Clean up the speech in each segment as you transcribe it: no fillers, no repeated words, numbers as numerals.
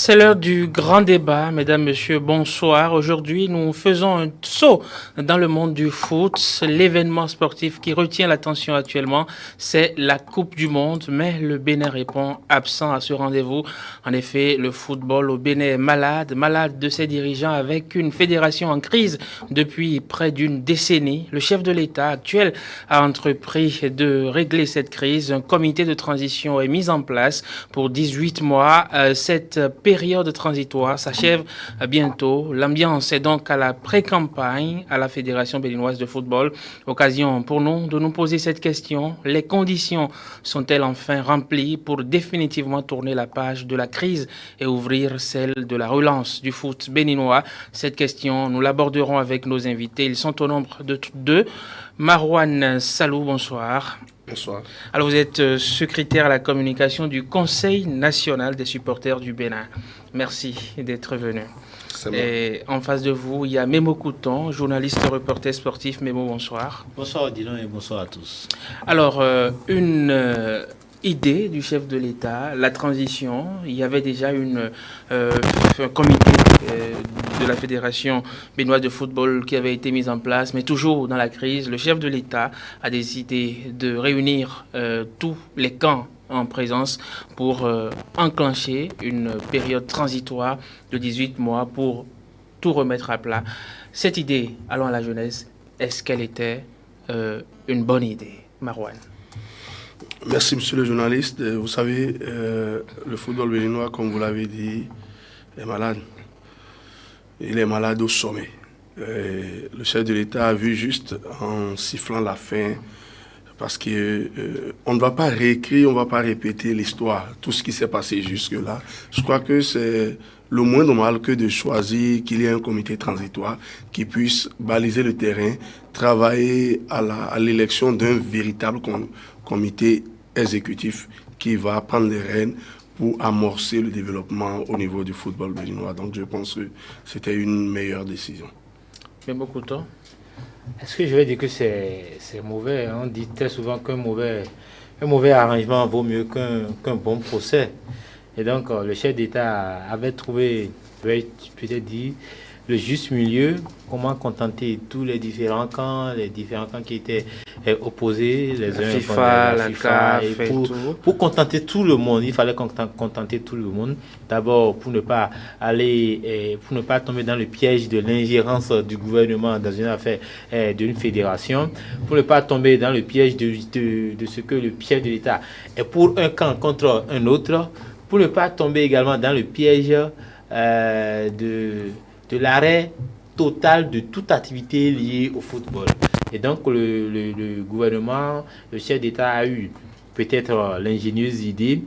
C'est l'heure du grand débat, mesdames, messieurs, bonsoir. Aujourd'hui, nous faisons un saut dans le monde du foot. L'événement sportif qui retient l'attention actuellement, c'est la Coupe du Monde, mais le Bénin répond absent à ce rendez-vous. En effet, le football au Bénin est malade de ses dirigeants avec une fédération en crise depuis près d'une décennie. Le chef de l'État actuel a entrepris de régler cette crise. Un comité de transition est mis en place pour 18 mois. Cette période transitoire s'achève bientôt. L'ambiance est donc à la pré-campagne à la Fédération béninoise de football. Occasion pour nous de nous poser cette question. Les conditions sont-elles enfin remplies pour définitivement tourner la page de la crise et ouvrir celle de la relance du foot béninois? Cette question, nous l'aborderons avec nos invités. Ils sont au nombre de deux. Marouane Salou, bonsoir. Bonsoir. Alors vous êtes secrétaire à la communication du Conseil national des supporters du Bénin. Merci d'être venu. Et en face de vous, il y a Mémo Couton, journaliste reporter sportif. Mémo, bonsoir. Bonsoir Dylan et bonsoir à tous. Alors, une idée du chef de l'État, la transition. Il y avait déjà un comité de la Fédération béninoise de football qui avait été mis en place, mais toujours dans la crise. Le chef de l'État a décidé de réunir tous les camps en présence pour enclencher une période transitoire de 18 mois pour tout remettre à plat. Cette idée, allons à la jeunesse, est-ce qu'elle était une bonne idée, Marouane? Merci, monsieur le journaliste. Vous savez, le football béninois, comme vous l'avez dit, est malade. Il est malade au sommet. Le chef de l'État a vu juste en sifflant la fin, parce qu'on ne va pas réécrire, on ne va pas répéter l'histoire, tout ce qui s'est passé jusque-là. Je crois que c'est le moins normal que de choisir qu'il y ait un comité transitoire qui puisse baliser le terrain, travailler à l'élection d'un véritable comité exécutif qui va prendre les rênes pour amorcer le développement au niveau du football béninois. Donc je pense que c'était une meilleure décision. Mais beaucoup de temps. Est-ce que je vais dire que c'est mauvais? On dit très souvent qu'un mauvais arrangement vaut mieux qu'un bon procès. Et donc le chef d'État avait trouvé, peut-être dit, le juste milieu, comment contenter tous les différents camps qui étaient opposés, les uns FIFA, la CAF, et pour contenter tout le monde. Il fallait contenter tout le monde. D'abord, pour ne pas tomber dans le piège de l'ingérence du gouvernement dans une affaire d'une fédération, pour ne pas tomber dans le piège de ce que le chef de l'État est pour un camp contre un autre, pour ne pas tomber également dans le piège de l'arrêt total de toute activité liée au football. Et donc le gouvernement, le chef d'État a eu peut-être l'ingénieuse idée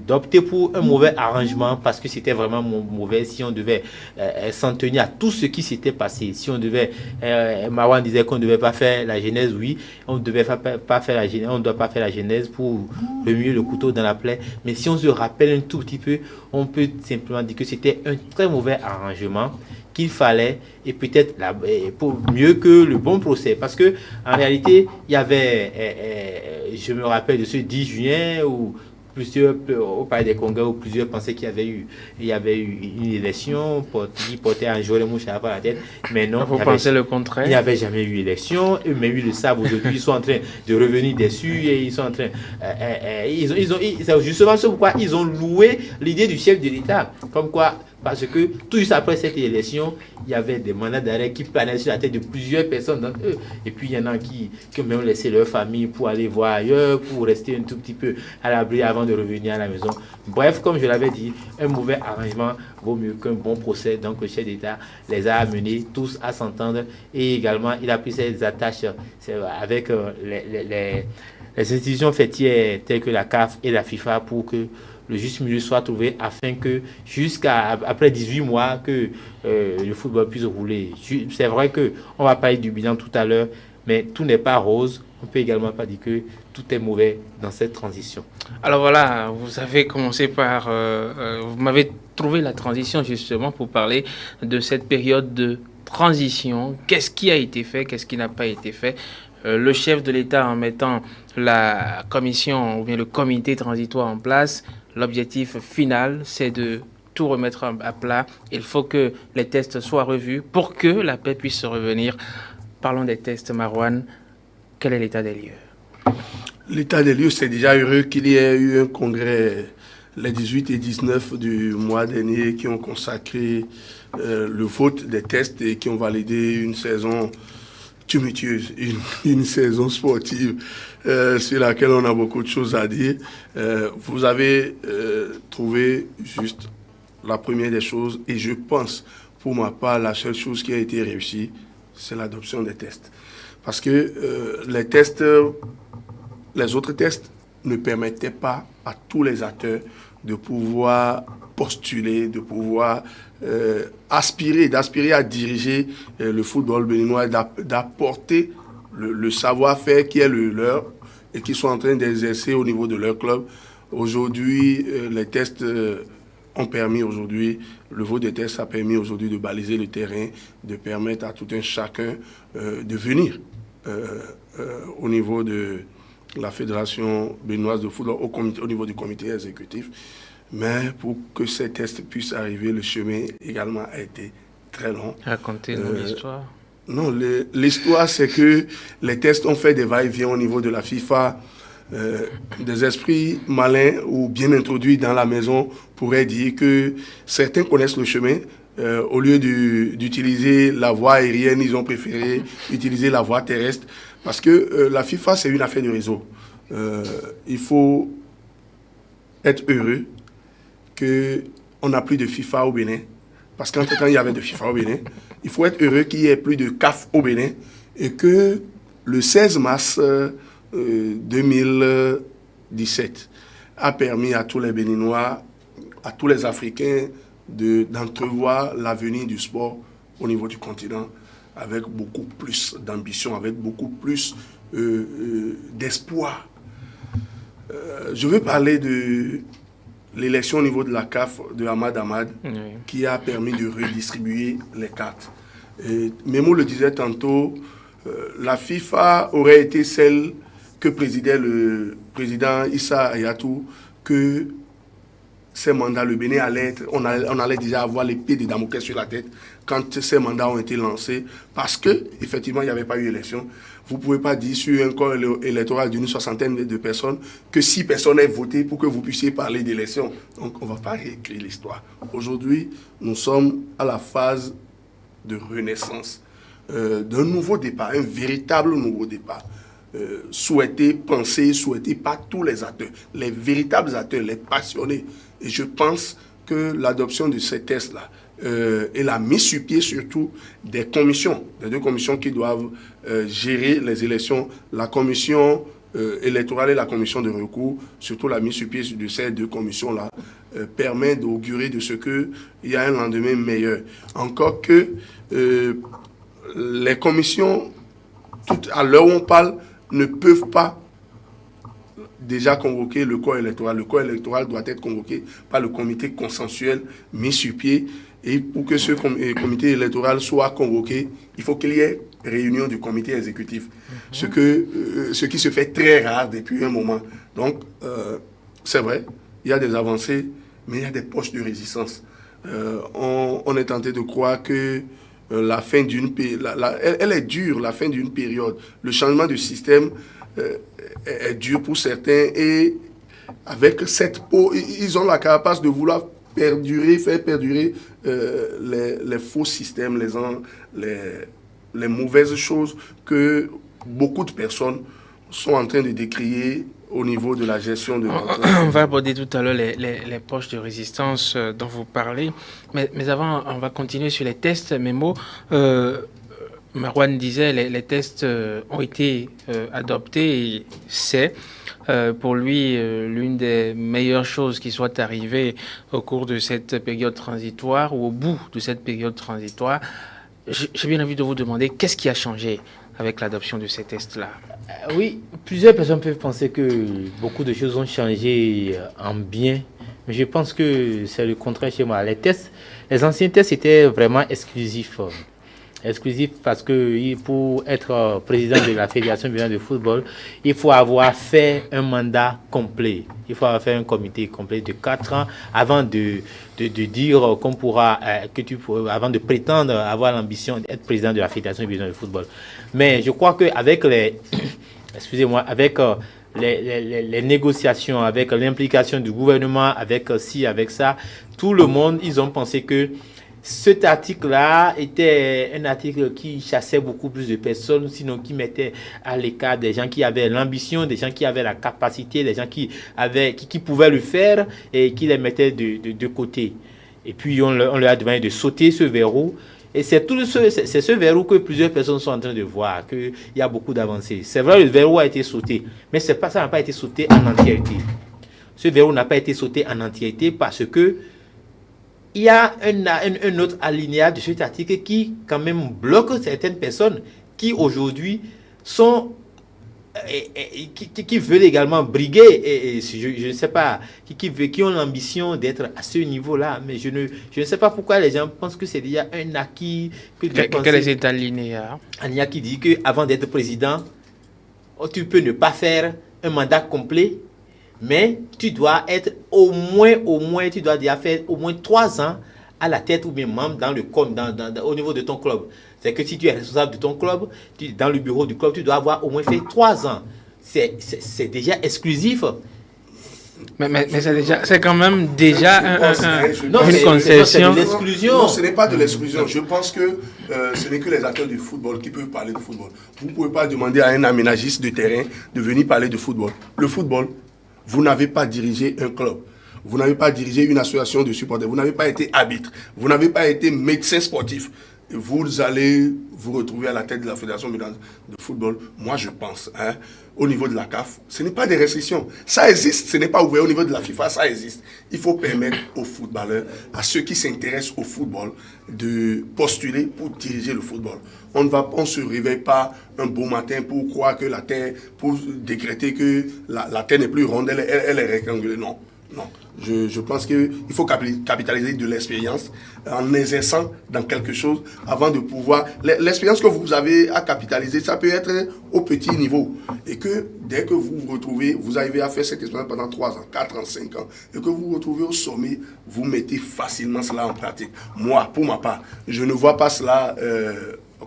d'opter pour un mauvais arrangement parce que c'était vraiment mauvais si on devait s'en tenir à tout ce qui s'était passé. Si on devait, Marwan disait qu'on ne devait pas faire la genèse, oui, on ne devait pas faire la genèse, on ne doit pas faire la genèse pour remuer le couteau dans la plaie. Mais si on se rappelle un tout petit peu, on peut simplement dire que c'était un très mauvais arrangement qu'il fallait, et peut-être pour mieux que le bon procès, parce que en réalité il y avait je me rappelle de ce 10 juin où plusieurs au palais des congrès où plusieurs pensaient qu'il y avait eu une élection qui portait un jour les mouches à la tête, mais non, vous pensez le contraire? Il n'y avait jamais eu élection, mais oui, le savent aujourd'hui. Ils sont en train de revenir dessus et ils sont en train c'est justement ce pourquoi ils ont loué l'idée du chef de l'État, comme quoi, parce que tout juste après cette élection, il y avait des mandats d'arrêt qui planaient sur la tête de plusieurs personnes d'entre eux. Et puis il y en a qui ont même laissé leur famille pour aller voir ailleurs, pour rester un tout petit peu à l'abri avant de revenir à la maison. Bref, comme je l'avais dit, un mauvais arrangement vaut mieux qu'un bon procès. Donc le chef d'État les a amenés tous à s'entendre et également il a pris ses attaches avec les institutions fêtières telles que la CAF et la FIFA pour que le juste milieu soit trouvé afin que jusqu'à après 18 mois que le football puisse rouler. C'est vrai qu'on va parler du bilan tout à l'heure, mais tout n'est pas rose. On peut également pas dire que tout est mauvais dans cette transition. Alors voilà, vous avez commencé par... vous m'avez trouvé la transition justement pour parler de cette période de transition. Qu'est-ce qui a été fait, qu'est-ce qui n'a pas été fait? Le chef de l'État en mettant la commission ou bien le comité transitoire en place, l'objectif final, c'est de tout remettre à plat. Il faut que les tests soient revus pour que la paix puisse revenir. Parlons des tests, Marouane. Quel est l'état des lieux? L'état des lieux, c'est déjà heureux qu'il y ait eu un congrès les 18 et 19 du mois dernier qui ont consacré le vote des tests et qui ont validé une saison tumultueuse, une saison sportive sur laquelle on a beaucoup de choses à dire. Vous avez trouvé juste la première des choses, et je pense, pour ma part, la seule chose qui a été réussie, c'est l'adoption des tests. Parce que les autres tests ne permettaient pas à tous les acteurs de pouvoir postuler, de pouvoir d'aspirer à diriger le football béninois, d'apporter le savoir-faire qui est le leur et qu'ils sont en train d'exercer au niveau de leur club. Aujourd'hui, les tests ont permis aujourd'hui, le vote des tests a permis aujourd'hui de baliser le terrain, de permettre à tout un chacun de venir au niveau de la Fédération béninoise de football, au niveau du comité exécutif. Mais pour que ces tests puissent arriver, le chemin également a été très long. Racontez-nous l'histoire. Non, l'histoire, c'est que les tests ont fait des va-et-vient au niveau de la FIFA. Des esprits malins ou bien introduits dans la maison pourraient dire que certains connaissent le chemin. Au lieu d'utiliser la voie aérienne, ils ont préféré utiliser la voie terrestre. Parce que la FIFA, c'est une affaire de réseau. Il faut être heureux qu'on n'a plus de FIFA au Bénin. Parce qu'entre-temps, il y avait de FIFA au Bénin. Il faut être heureux qu'il n'y ait plus de CAF au Bénin. Et que le 16 mars 2017 a permis à tous les Béninois, à tous les Africains d'entrevoir l'avenir du sport au niveau du continent avec beaucoup plus d'ambition, avec beaucoup plus d'espoir. Je veux parler de l'élection au niveau de la CAF de Ahmad Ahmad, oui, qui a permis de redistribuer les cartes. Memo le disait tantôt, la FIFA aurait été celle que présidait le président Issa Hayatou, que ces mandats, le Bénin allait être, on allait déjà avoir l'épée de Damoclès sur la tête quand ces mandats ont été lancés, parce que effectivement il n'y avait pas eu élection. Vous ne pouvez pas dire sur un corps électoral d'une soixantaine de personnes que 6 personnes aient voté pour que vous puissiez parler d'élection. Donc on ne va pas réécrire l'histoire. Aujourd'hui, nous sommes à la phase de renaissance, d'un nouveau départ, un véritable nouveau départ. Souhaité par tous les acteurs, les véritables acteurs, les passionnés. Et je pense que l'adoption de ces tests-là et la mise sur pied surtout des commissions, des 2 commissions qui doivent gérer les élections, la commission électorale et la commission de recours, surtout la mise sur pied de ces 2 commissions-là, permet d'augurer de ce qu'il y a un lendemain meilleur. Encore que les commissions, à l'heure où on parle, ne peuvent pas déjà convoquer le corps électoral. Le corps électoral doit être convoqué par le comité consensuel mis sur pied. Et pour que ce comité électoral soit convoqué, il faut qu'il y ait réunion du comité exécutif. Ce qui se fait très rare depuis un moment. Donc, c'est vrai, il y a des avancées, mais il y a des poches de résistance. On est tenté de croire que la fin d'une période, elle est dure, la fin d'une période. Le changement de système est dur pour certains, et avec cette peau, ils ont la carapace de vouloir faire perdurer les faux systèmes, les mauvaises choses que beaucoup de personnes sont en train de décrier au niveau de la gestion de notre... On va aborder tout à l'heure les poches de résistance dont vous parlez, mais avant, on va continuer sur les tests. Memo, Marouane disait les tests ont été adoptés, et c'est pour lui l'une des meilleures choses qui soit arrivée au cours de cette période transitoire ou au bout de cette période transitoire. J'ai bien envie de vous demander qu'est-ce qui a changé avec l'adoption de ces tests-là. Oui, plusieurs personnes peuvent penser que beaucoup de choses ont changé en bien, mais je pense que c'est le contraire chez moi. Les anciens tests étaient vraiment exclusifs. exclusif parce que pour être président de la Fédération béninoise de football, il faut avoir fait un mandat complet. Il faut avoir fait un comité complet de 4 ans avant de dire qu'on pourra, avant de prétendre avoir l'ambition d'être président de la Fédération béninoise de football. Mais je crois qu'avec avec les négociations, avec l'implication du gouvernement, avec avec ça, tout le monde, ils ont pensé que cet article-là était un article qui chassait beaucoup plus de personnes, sinon qui mettait à l'écart des gens qui avaient l'ambition, des gens qui avaient la capacité, des gens qui pouvaient le faire et qui les mettaient de côté. Et puis on leur a demandé de sauter ce verrou. Et c'est ce verrou que plusieurs personnes sont en train de voir, qu'il y a beaucoup d'avancées. C'est vrai, le verrou a été sauté, mais ça n'a pas été sauté en entièreté. Ce verrou n'a pas été sauté en entièreté parce que il y a un autre alinéa de cet article qui, quand même, bloque certaines personnes qui, aujourd'hui, sont... qui veulent également briguer, et je ne sais pas, qui ont l'ambition d'être à ce niveau-là, mais je ne sais pas pourquoi les gens pensent que c'est déjà un acquis. Quel est cet alinéa? Alinéa qui dit qu'avant d'être président, tu peux ne pas faire un mandat complet, mais tu dois être au moins, tu dois déjà faire au moins 3 ans à la tête ou bien membre au niveau de ton club. C'est que si tu es responsable de ton club, dans le bureau du club, tu dois avoir au moins fait 3 ans. C'est déjà exclusif. Mais c'est quand même déjà une concession. C'est de l'exclusion. Non, ce n'est pas de l'exclusion. Je pense que ce n'est que les acteurs du football qui peuvent parler de football. Vous ne pouvez pas demander à un aménagiste de terrain de venir parler de football. Le football, vous n'avez pas dirigé un club. Vous n'avez pas dirigé une association de supporters. Vous n'avez pas été arbitre. Vous n'avez pas été médecin sportif. Vous allez vous retrouver à la tête de la Fédération de football. Moi, je pense, au niveau de la CAF, ce n'est pas des restrictions. Ça existe, ce n'est pas ouvert au niveau de la FIFA, ça existe. Il faut permettre aux footballeurs, à ceux qui s'intéressent au football, de postuler pour diriger le football. On ne se réveille pas un beau matin pour croire que la Terre, pour décréter que la Terre n'est plus ronde, elle est rectangulaire. Non. Non, je pense qu'il faut capitaliser de l'expérience en exerçant dans quelque chose avant de pouvoir... L'expérience que vous avez à capitaliser, ça peut être au petit niveau. Et que dès que vous vous retrouvez, vous arrivez à faire cette expérience pendant 3 ans, 4 ans, 5 ans, et que vous vous retrouvez au sommet, vous mettez facilement cela en pratique. Moi, pour ma part, je ne vois pas cela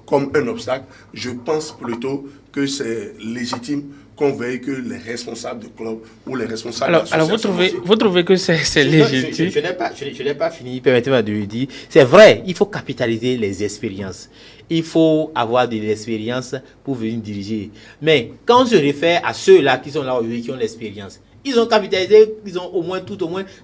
comme un obstacle. Je pense plutôt que c'est légitime qu'on veille que les responsables de club ou les responsables alors vous trouvez que c'est légitime? Je n'ai pas fini, permettez-moi de le dire. C'est vrai, il faut capitaliser les expériences. Il faut avoir de l'expérience pour venir diriger. Mais quand on se réfère à ceux-là qui sont là aujourd'hui, qui ont l'expérience, ils ont capitalisé, ils ont au moins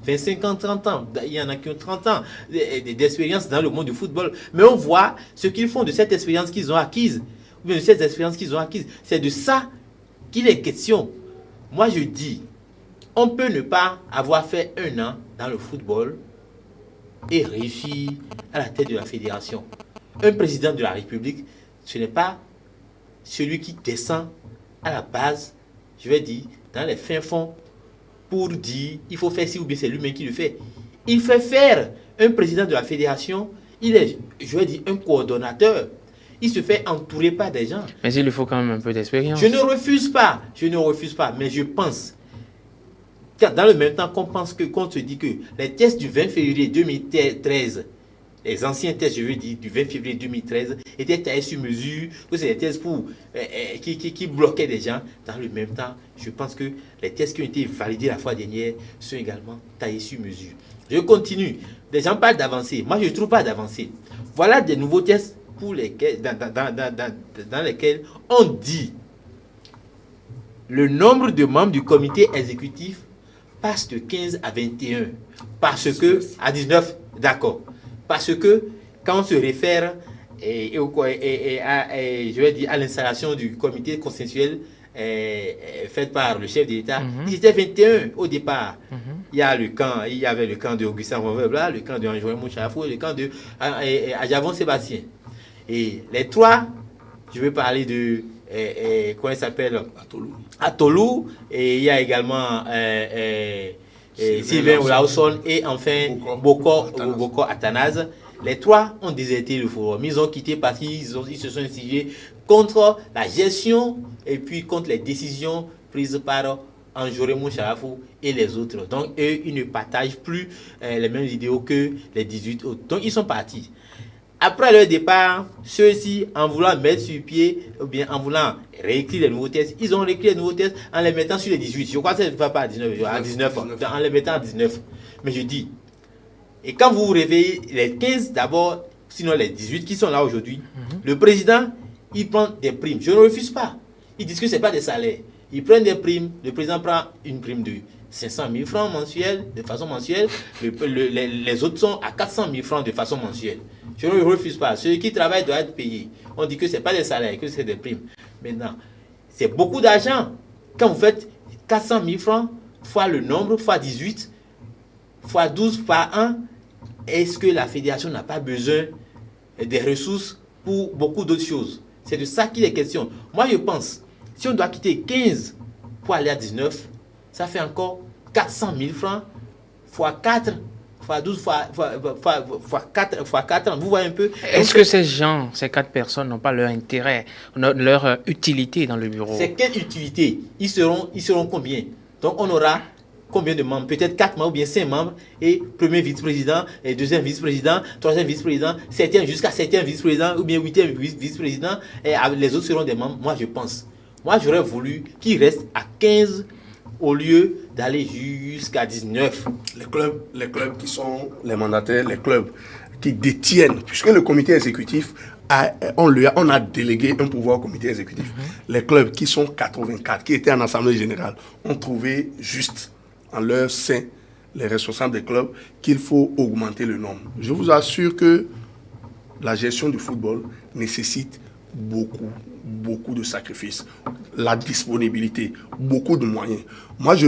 25 ans, 30 ans. Il y en a qui ont 30 ans d'expérience dans le monde du football. Mais on voit ce qu'ils font de cette expérience qu'ils ont acquise. Ou bien de cette expérience qu'ils ont acquise. C'est de ça qu'il est question. Moi, je dis, on peut ne pas avoir fait 1 an dans le football et réussir à la tête de la fédération. Un président de la République, ce n'est pas celui qui descend à la base, je vais dire, dans les fins fonds, pour dire, il faut faire ci ou bien c'est lui-même qui le fait. Il fait faire un président de la fédération, il est, je vais dire, un coordonnateur. Il se fait entourer par des gens. Mais il lui faut quand même un peu d'expérience. Je ne refuse pas, mais je pense, car dans le même temps qu'on se dit que les tests du 20 février 2013, les anciens tests, je veux dire, du 20 février 2013, étaient taillés sur mesure, que c'est des tests qui bloquaient des gens. Dans le même temps, je pense que les tests qui ont été validés la fois dernière sont également taillés sur mesure. Je continue. Les gens parlent d'avancée. Moi, je ne trouve pas d'avancée. Voilà des nouveaux tests pour lesquels, dans lesquels on dit le nombre de membres du comité exécutif passe de 15 à 21. Parce que, à 19, d'accord. Parce que, quand on se réfère je vais dire, à l'installation du comité consensuel faite par le chef de l'État, ils étaient 21 au départ. Il y avait le camp de Augustin Ronvebla, le camp de Anjouen Mouchafou, le camp de Ajavon Sébastien. Et les 3, je vais parler de comment il s'appelle, Atolou, et il y a également Sylvain Olausson et enfin Boko Athanase. Les 3 ont déserté le forum. Ils ont quitté parce qu'ils se sont insurgés contre la gestion et puis contre les décisions prises par Anjoré Moucharafou et les autres. Donc, eux, ils ne partagent plus les mêmes idéaux que les 18 autres. Donc, ils sont partis. Après leur départ, ceux-ci, en voulant mettre sur pied, ou bien en voulant réécrire les nouveaux tests, ils ont réécrit les nouveaux tests en les mettant sur les 18. Je crois que ça ne va pas à 19, en les mettant à 19. Mais je dis, et quand vous vous réveillez, les 15 d'abord, sinon les 18 qui sont là aujourd'hui, le président, il prend des primes. Je ne refuse pas. Ils disent que ce n'est pas des salaires. Ils prennent des primes. Le président prend une prime de 500 000 francs mensuels, de façon mensuelle. Les autres sont à 400 000 francs de façon mensuelle. Je ne refuse pas. Ceux qui travaillent doivent être payés. On dit que ce n'est pas des salaires, que c'est des primes. Maintenant, c'est beaucoup d'argent. Quand vous faites 400 000 francs, fois le nombre, fois 18, fois 12, fois 1, est-ce que la fédération n'a pas besoin des ressources pour beaucoup d'autres choses? C'est de ça qu'il est question. Moi, je pense, si on doit quitter 15 pour aller à 19, ça fait encore 400 000 francs, fois 4, fois 12, fois 4 ans. Vous voyez un peu. Est-ce que ces gens, ces 4 personnes n'ont pas leur intérêt, leur utilité dans le bureau? C'est quelle utilité? Ils seront combien? Donc, on aura combien de membres? Peut-être 4 membres ou bien 5 membres, et premier vice-président, et deuxième vice-président, troisième vice-président, septième jusqu'à septième vice-président, ou bien huitième vice-président, et les autres seront des membres. Moi, je pense. Moi, j'aurais voulu qu'ils restent à 15 au lieu d'aller jusqu'à 19. Les clubs qui sont les mandataires, les clubs qui détiennent, puisque le comité exécutif, on a délégué un pouvoir au comité exécutif. Les clubs qui sont 84, qui étaient en assemblée générale, ont trouvé juste en leur sein, les responsables des clubs, qu'il faut augmenter le nombre. Je vous assure que la gestion du football nécessite beaucoup de sacrifices, la disponibilité, beaucoup de moyens. Moi, je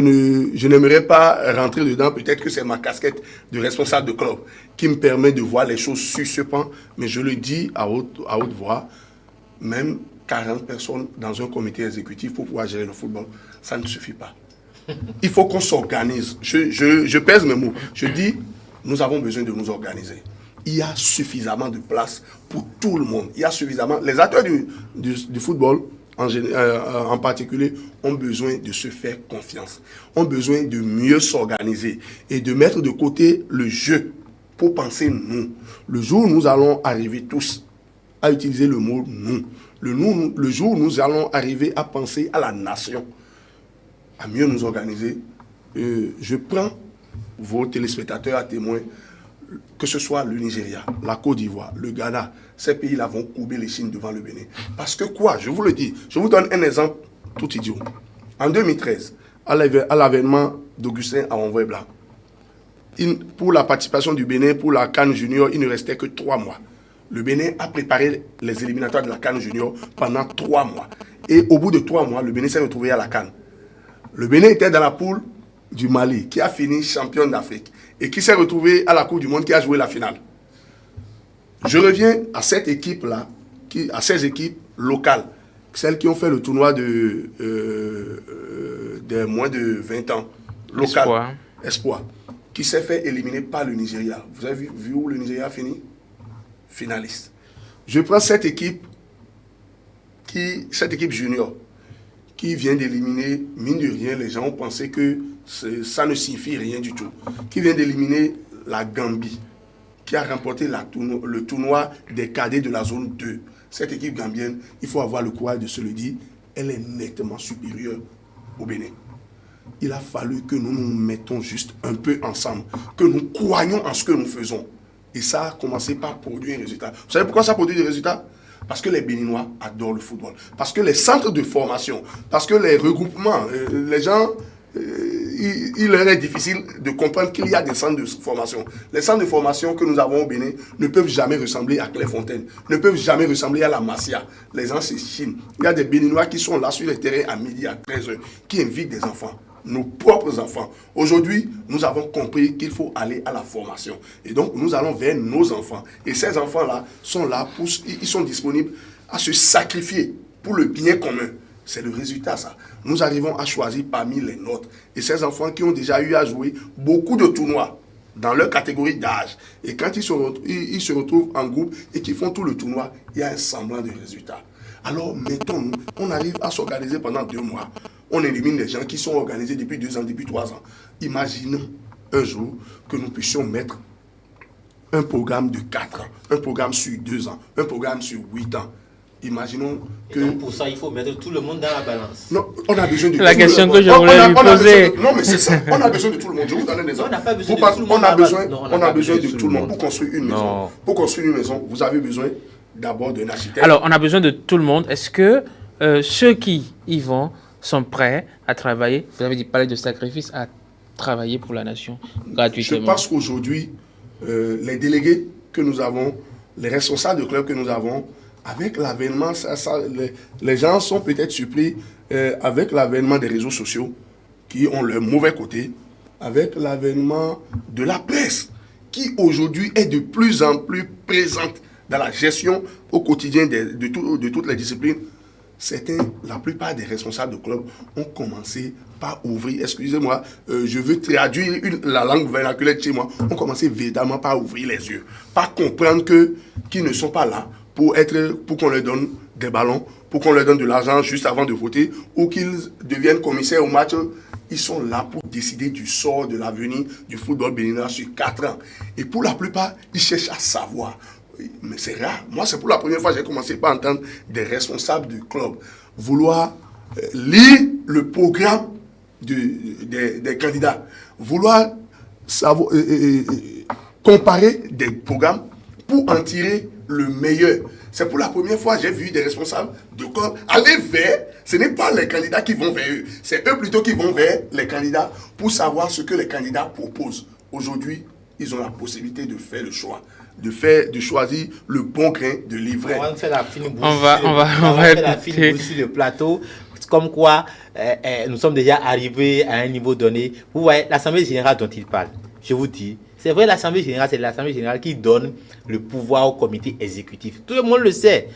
n'aimerais pas rentrer dedans. Peut-être que c'est ma casquette de responsable de club qui me permet de voir les choses sur ce point, mais je le dis à haute voix, même 40 personnes dans un comité exécutif pour pouvoir gérer le football, ça ne suffit pas. Il faut qu'on s'organise. Je pèse mes mots. Je dis, nous avons besoin de nous organiser. Il y a suffisamment de place pour tout le monde. Il y a suffisamment... Les acteurs du football, en particulier, ont besoin de se faire confiance. Ont besoin de mieux s'organiser et de mettre de côté le jeu pour penser nous. Le jour où nous allons arriver tous à utiliser le mot nous, le jour où nous allons arriver à penser à la nation, à mieux nous organiser, je prends vos téléspectateurs à témoin, que ce soit le Nigeria, la Côte d'Ivoire, le Ghana, ces pays-là vont courber les chines devant le Bénin. Parce que quoi? Je vous le dis, je vous donne un exemple tout idiot. En 2013, à l'avènement d'Augustin à Envoy Blanc, pour la participation du Bénin pour la CAN Junior, il ne restait que 3 mois. Le Bénin a préparé les éliminatoires de la CAN Junior pendant 3 mois. Et au bout de 3 mois, le Bénin s'est retrouvé à la CAN. Le Bénin était dans la poule du Mali, qui a fini champion d'Afrique, et qui s'est retrouvé à la Coupe du Monde, qui a joué la finale. Je reviens à cette équipe-là, à ces équipes locales, celles qui ont fait le tournoi des moins de 20 ans, local, Espoir, qui s'est fait éliminer par le Nigeria. Vous avez vu où le Nigeria a fini? Finaliste. Je prends cette équipe junior, qui vient d'éliminer, mine de rien, les gens ont pensé que ça ne signifie rien du tout, qui vient d'éliminer la Gambie, qui a remporté le tournoi des cadets de la zone 2. Cette équipe gambienne, il faut avoir le courage de se le dire, elle est nettement supérieure au Bénin. Il a fallu que nous nous mettons juste un peu ensemble, que nous croyions en ce que nous faisons. Et ça a commencé par produire un résultat. Vous savez pourquoi ça produit des résultats? Parce que les Béninois adorent le football. Parce que les centres de formation, parce que les regroupements, les gens, il leur est difficile de comprendre qu'il y a des centres de formation. Les centres de formation que nous avons au Bénin ne peuvent jamais ressembler à Clairefontaine, ne peuvent jamais ressembler à la Masia. Les gens se chinent. Il y a des Béninois qui sont là sur les terrains à midi, à 13h, qui invitent des enfants, nos propres enfants. Aujourd'hui, nous avons compris qu'il faut aller à la formation. Et donc, nous allons vers nos enfants. Et ces enfants-là sont là, ils sont disponibles à se sacrifier pour le bien commun. C'est le résultat, ça. Nous arrivons à choisir parmi les nôtres. Et ces enfants qui ont déjà eu à jouer beaucoup de tournois dans leur catégorie d'âge. Et quand ils se retrouvent en groupe et qu'ils font tout le tournoi, il y a un semblant de résultat. Alors, mettons-nous, on arrive à s'organiser pendant 2 mois. On élimine les gens qui sont organisés depuis 2 ans, depuis 3 ans. Imaginons un jour que nous puissions mettre un programme de 4 ans, un programme sur 2 ans, un programme sur 8 ans. Imaginons que... Donc pour ça, il faut mettre tout le monde dans la balance. Non, on a besoin de la tout question le que je voulais lui poser. Non, mais c'est ça. On a besoin de tout le monde. Je vous donne un exemple. On n'a pas besoin de tout le monde. On a besoin de tout le monde pour construire une maison. Pour construire une maison, vous avez besoin d'abord d'un architecte. Alors, on a besoin de tout le monde. Est-ce que ceux qui y vont sont prêts à travailler? Vous avez dit parler de sacrifice, à travailler pour la nation gratuitement. Je pense qu'aujourd'hui, les délégués que nous avons, les responsables de clubs que nous avons, avec l'avènement, les gens sont peut-être surpris avec l'avènement des réseaux sociaux qui ont leur mauvais côté, avec l'avènement de la presse qui aujourd'hui est de plus en plus présente dans la gestion au quotidien de toutes les disciplines. La plupart des responsables de clubs ont commencé par ouvrir, excusez-moi, je veux traduire la langue vernaculaire de chez moi, ont commencé véritablement par ouvrir les yeux, par comprendre qu'ils ne sont pas là pour qu'on leur donne des ballons, pour qu'on leur donne de l'argent juste avant de voter, ou qu'ils deviennent commissaires au match. Ils sont là pour décider du sort de l'avenir du football béninois sur 4 ans. Et pour la plupart, ils cherchent à savoir. Mais c'est rare. Moi, c'est pour la première fois que j'ai commencé par entendre des responsables du club vouloir lire le programme des candidats, vouloir savoir, comparer des programmes pour en tirer le meilleur. C'est pour la première fois que j'ai vu des responsables de club aller vers, ce n'est pas les candidats qui vont vers eux, c'est eux plutôt qui vont vers les candidats pour savoir ce que les candidats proposent. Aujourd'hui, ils ont la possibilité de faire le choix. De choisir le bon grain de livret. On va faire la fine bouche. On va faire la fine bouche sur le plateau. Comme quoi, nous sommes déjà arrivés à un niveau donné. Vous voyez, l'Assemblée générale dont il parle, je vous dis, c'est vrai, l'Assemblée générale, c'est l'Assemblée générale qui donne le pouvoir au comité exécutif. Tout le monde le sait.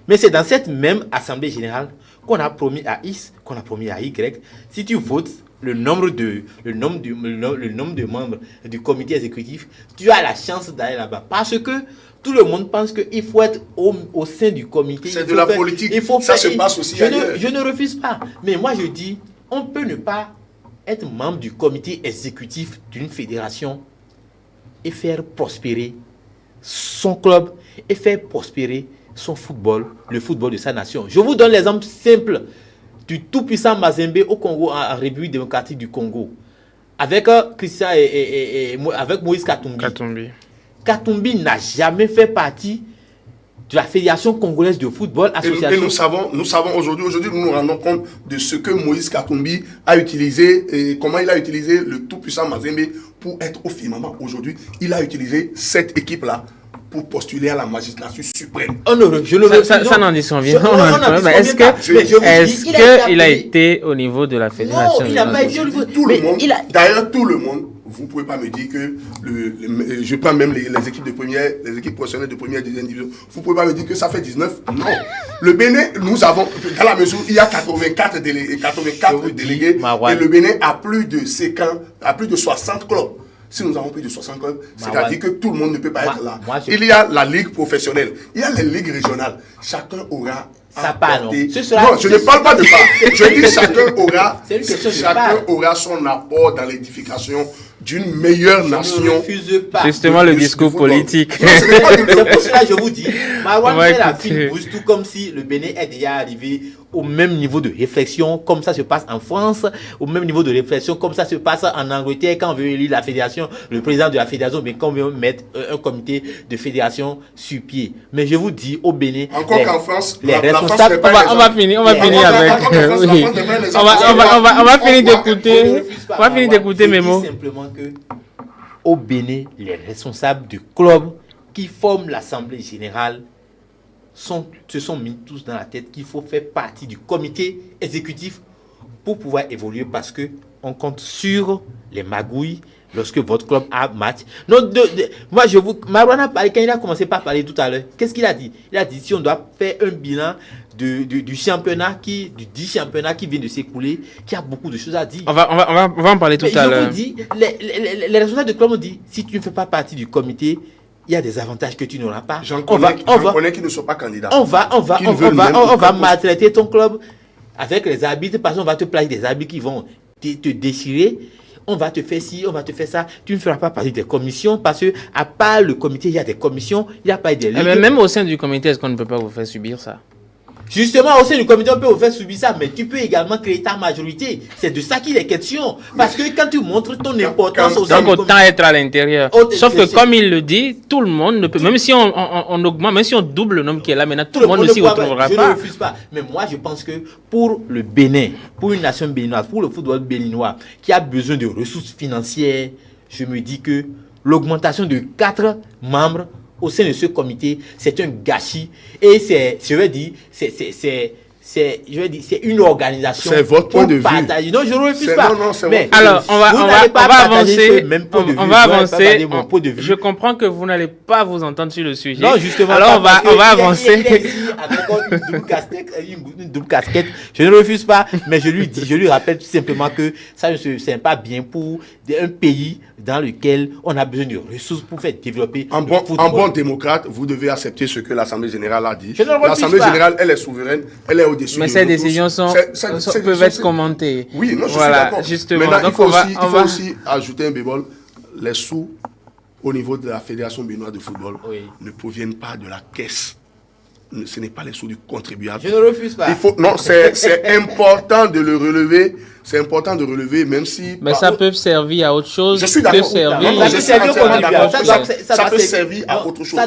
Mais c'est dans cette même Assemblée générale qu'on a promis à X, qu'on a promis à Y. Si tu votes le nombre de membres du comité exécutif, tu as la chance d'aller là-bas. Parce que tout le monde pense qu'il faut être au sein du comité. C'est de la politique. Ça se passe aussi ailleurs. Je ne refuse pas. Mais moi, je dis, on peut ne pas être membre du comité exécutif d'une fédération et faire prospérer son club et faire prospérer son football, le football de sa nation. Je vous donne l'exemple simple du tout-puissant Mazembe au Congo, en République démocratique du Congo, avec Christian et avec Moïse Katumbi. Katumbi n'a jamais fait partie de la Fédération congolaise de football, association. Et nous savons aujourd'hui, nous nous rendons compte de ce que Moïse Katumbi a utilisé et comment il a utilisé le tout-puissant Mazembe pour être au firmament. Aujourd'hui, il a utilisé cette équipe-là pour postuler à la magistrature suprême. Oh non, ça n'en dit son bien. Est-ce qu'il a été au niveau de la fédération? Non, il n'a pas été au niveau. D'ailleurs, tout le monde, vous ne pouvez pas me dire que, je prends même les équipes de première, les équipes professionnelles de première et deuxième division, vous ne pouvez pas me dire que ça fait 19. Non. Le Bénin, nous avons, dans la mesure où il y a 84 délégués, et le Bénin a plus de 60 clubs. Si nous avons plus de 60 clubs, c'est-à-dire que tout le monde ne peut pas être là. Il y a la ligue professionnelle, il y a les ligues régionales. Chacun aura apporté... Non, je ne parle pas de ça. Je dis chacun aura son apport dans l'édification d'une meilleure nation. Justement, le discours politique. C'est pour cela que je vous dis, Marouane fait la fine bouche, tout comme si le Bénin est déjà arrivé au même niveau de réflexion, comme ça se passe en France, au même niveau de réflexion, comme ça se passe en Angleterre, quand on veut élire la fédération, le président de la fédération, mais quand on veut mettre un comité de fédération sur pied. Mais je vous dis, au Bénin, encore qu'en France, les responsables, on va finir avec... On va finir d'écouter mes mots. Simplement que au Bénin, les responsables du club qui forment l'Assemblée générale se sont mis tous dans la tête qu'il faut faire partie du comité exécutif pour pouvoir évoluer parce que on compte sur les magouilles lorsque votre club a match. Non, moi, Marouane a parlé, quand il a commencé par parler tout à l'heure, qu'est-ce qu'il a dit? Il a dit si on doit faire un bilan du championnat, du 10 championnats qui vient de s'écouler, qui a beaucoup de choses à dire. On va en parler tout à l'heure. Je vous dis, les responsables de club ont dit, si tu ne fais pas partie du comité, il y a des avantages que tu n'auras pas. J'en connais qui ne sont pas candidats. On va maltraiter ton club avec les arbitres, parce qu'on va te placer des arbitres qui vont te déchirer. On va te faire ci, on va te faire ça. Tu ne feras pas partie des commissions parce que, à part le comité, il y a des commissions, il n'y a pas des ligues. Mais même au sein du comité, est-ce qu'on ne peut pas vous faire subir ça? Justement, au sein du comité, on peut vous faire subir ça, mais tu peux également créer ta majorité. C'est de ça qu'il est question. Parce que quand tu montres ton importance au sein du comité... Donc, autant être à l'intérieur. Sauf que, comme il le dit, tout le monde ne peut... Même si on augmente, même si on double le nombre qui est là, maintenant, tout le monde ne s'y retrouvera pas. Je ne refuse pas. Mais moi, je pense que pour le Bénin, pour une nation béninoise, pour le football béninois, qui a besoin de ressources financières, je me dis que l'augmentation de 4 membres au sein de ce comité, c'est un gâchis. Et c'est une organisation. C'est votre point de vue. Non, je ne refuse pas. Non, c'est mais alors, on va avancer. On va avancer. De je comprends que vous n'allez pas vous entendre sur le sujet. Non, justement. Alors, on va avancer. Avec une double casquette. Je ne refuse pas, mais je lui rappelle tout simplement que ça n'est pas bien pour un pays dans lequel on a besoin de ressources pour faire développer en bon démocrate, vous devez accepter ce que l'Assemblée générale a dit. L'Assemblée générale, elle est souveraine, elle est au-dessus. Mais ces décisions peuvent être commentées. Oui, non, je suis d'accord. Justement. Maintenant, il faut aussi ajouter un bémol. Les sous au niveau de la Fédération béninoise de football ne proviennent pas de la caisse. Ce n'est pas les sous du contribuable. Je ne refuse pas. C'est important de le relever. C'est important de relever, même si... Mais ça peut servir à autre chose. Je suis d'accord. Ça peut servir au contribuable. Ça peut servir à autre chose.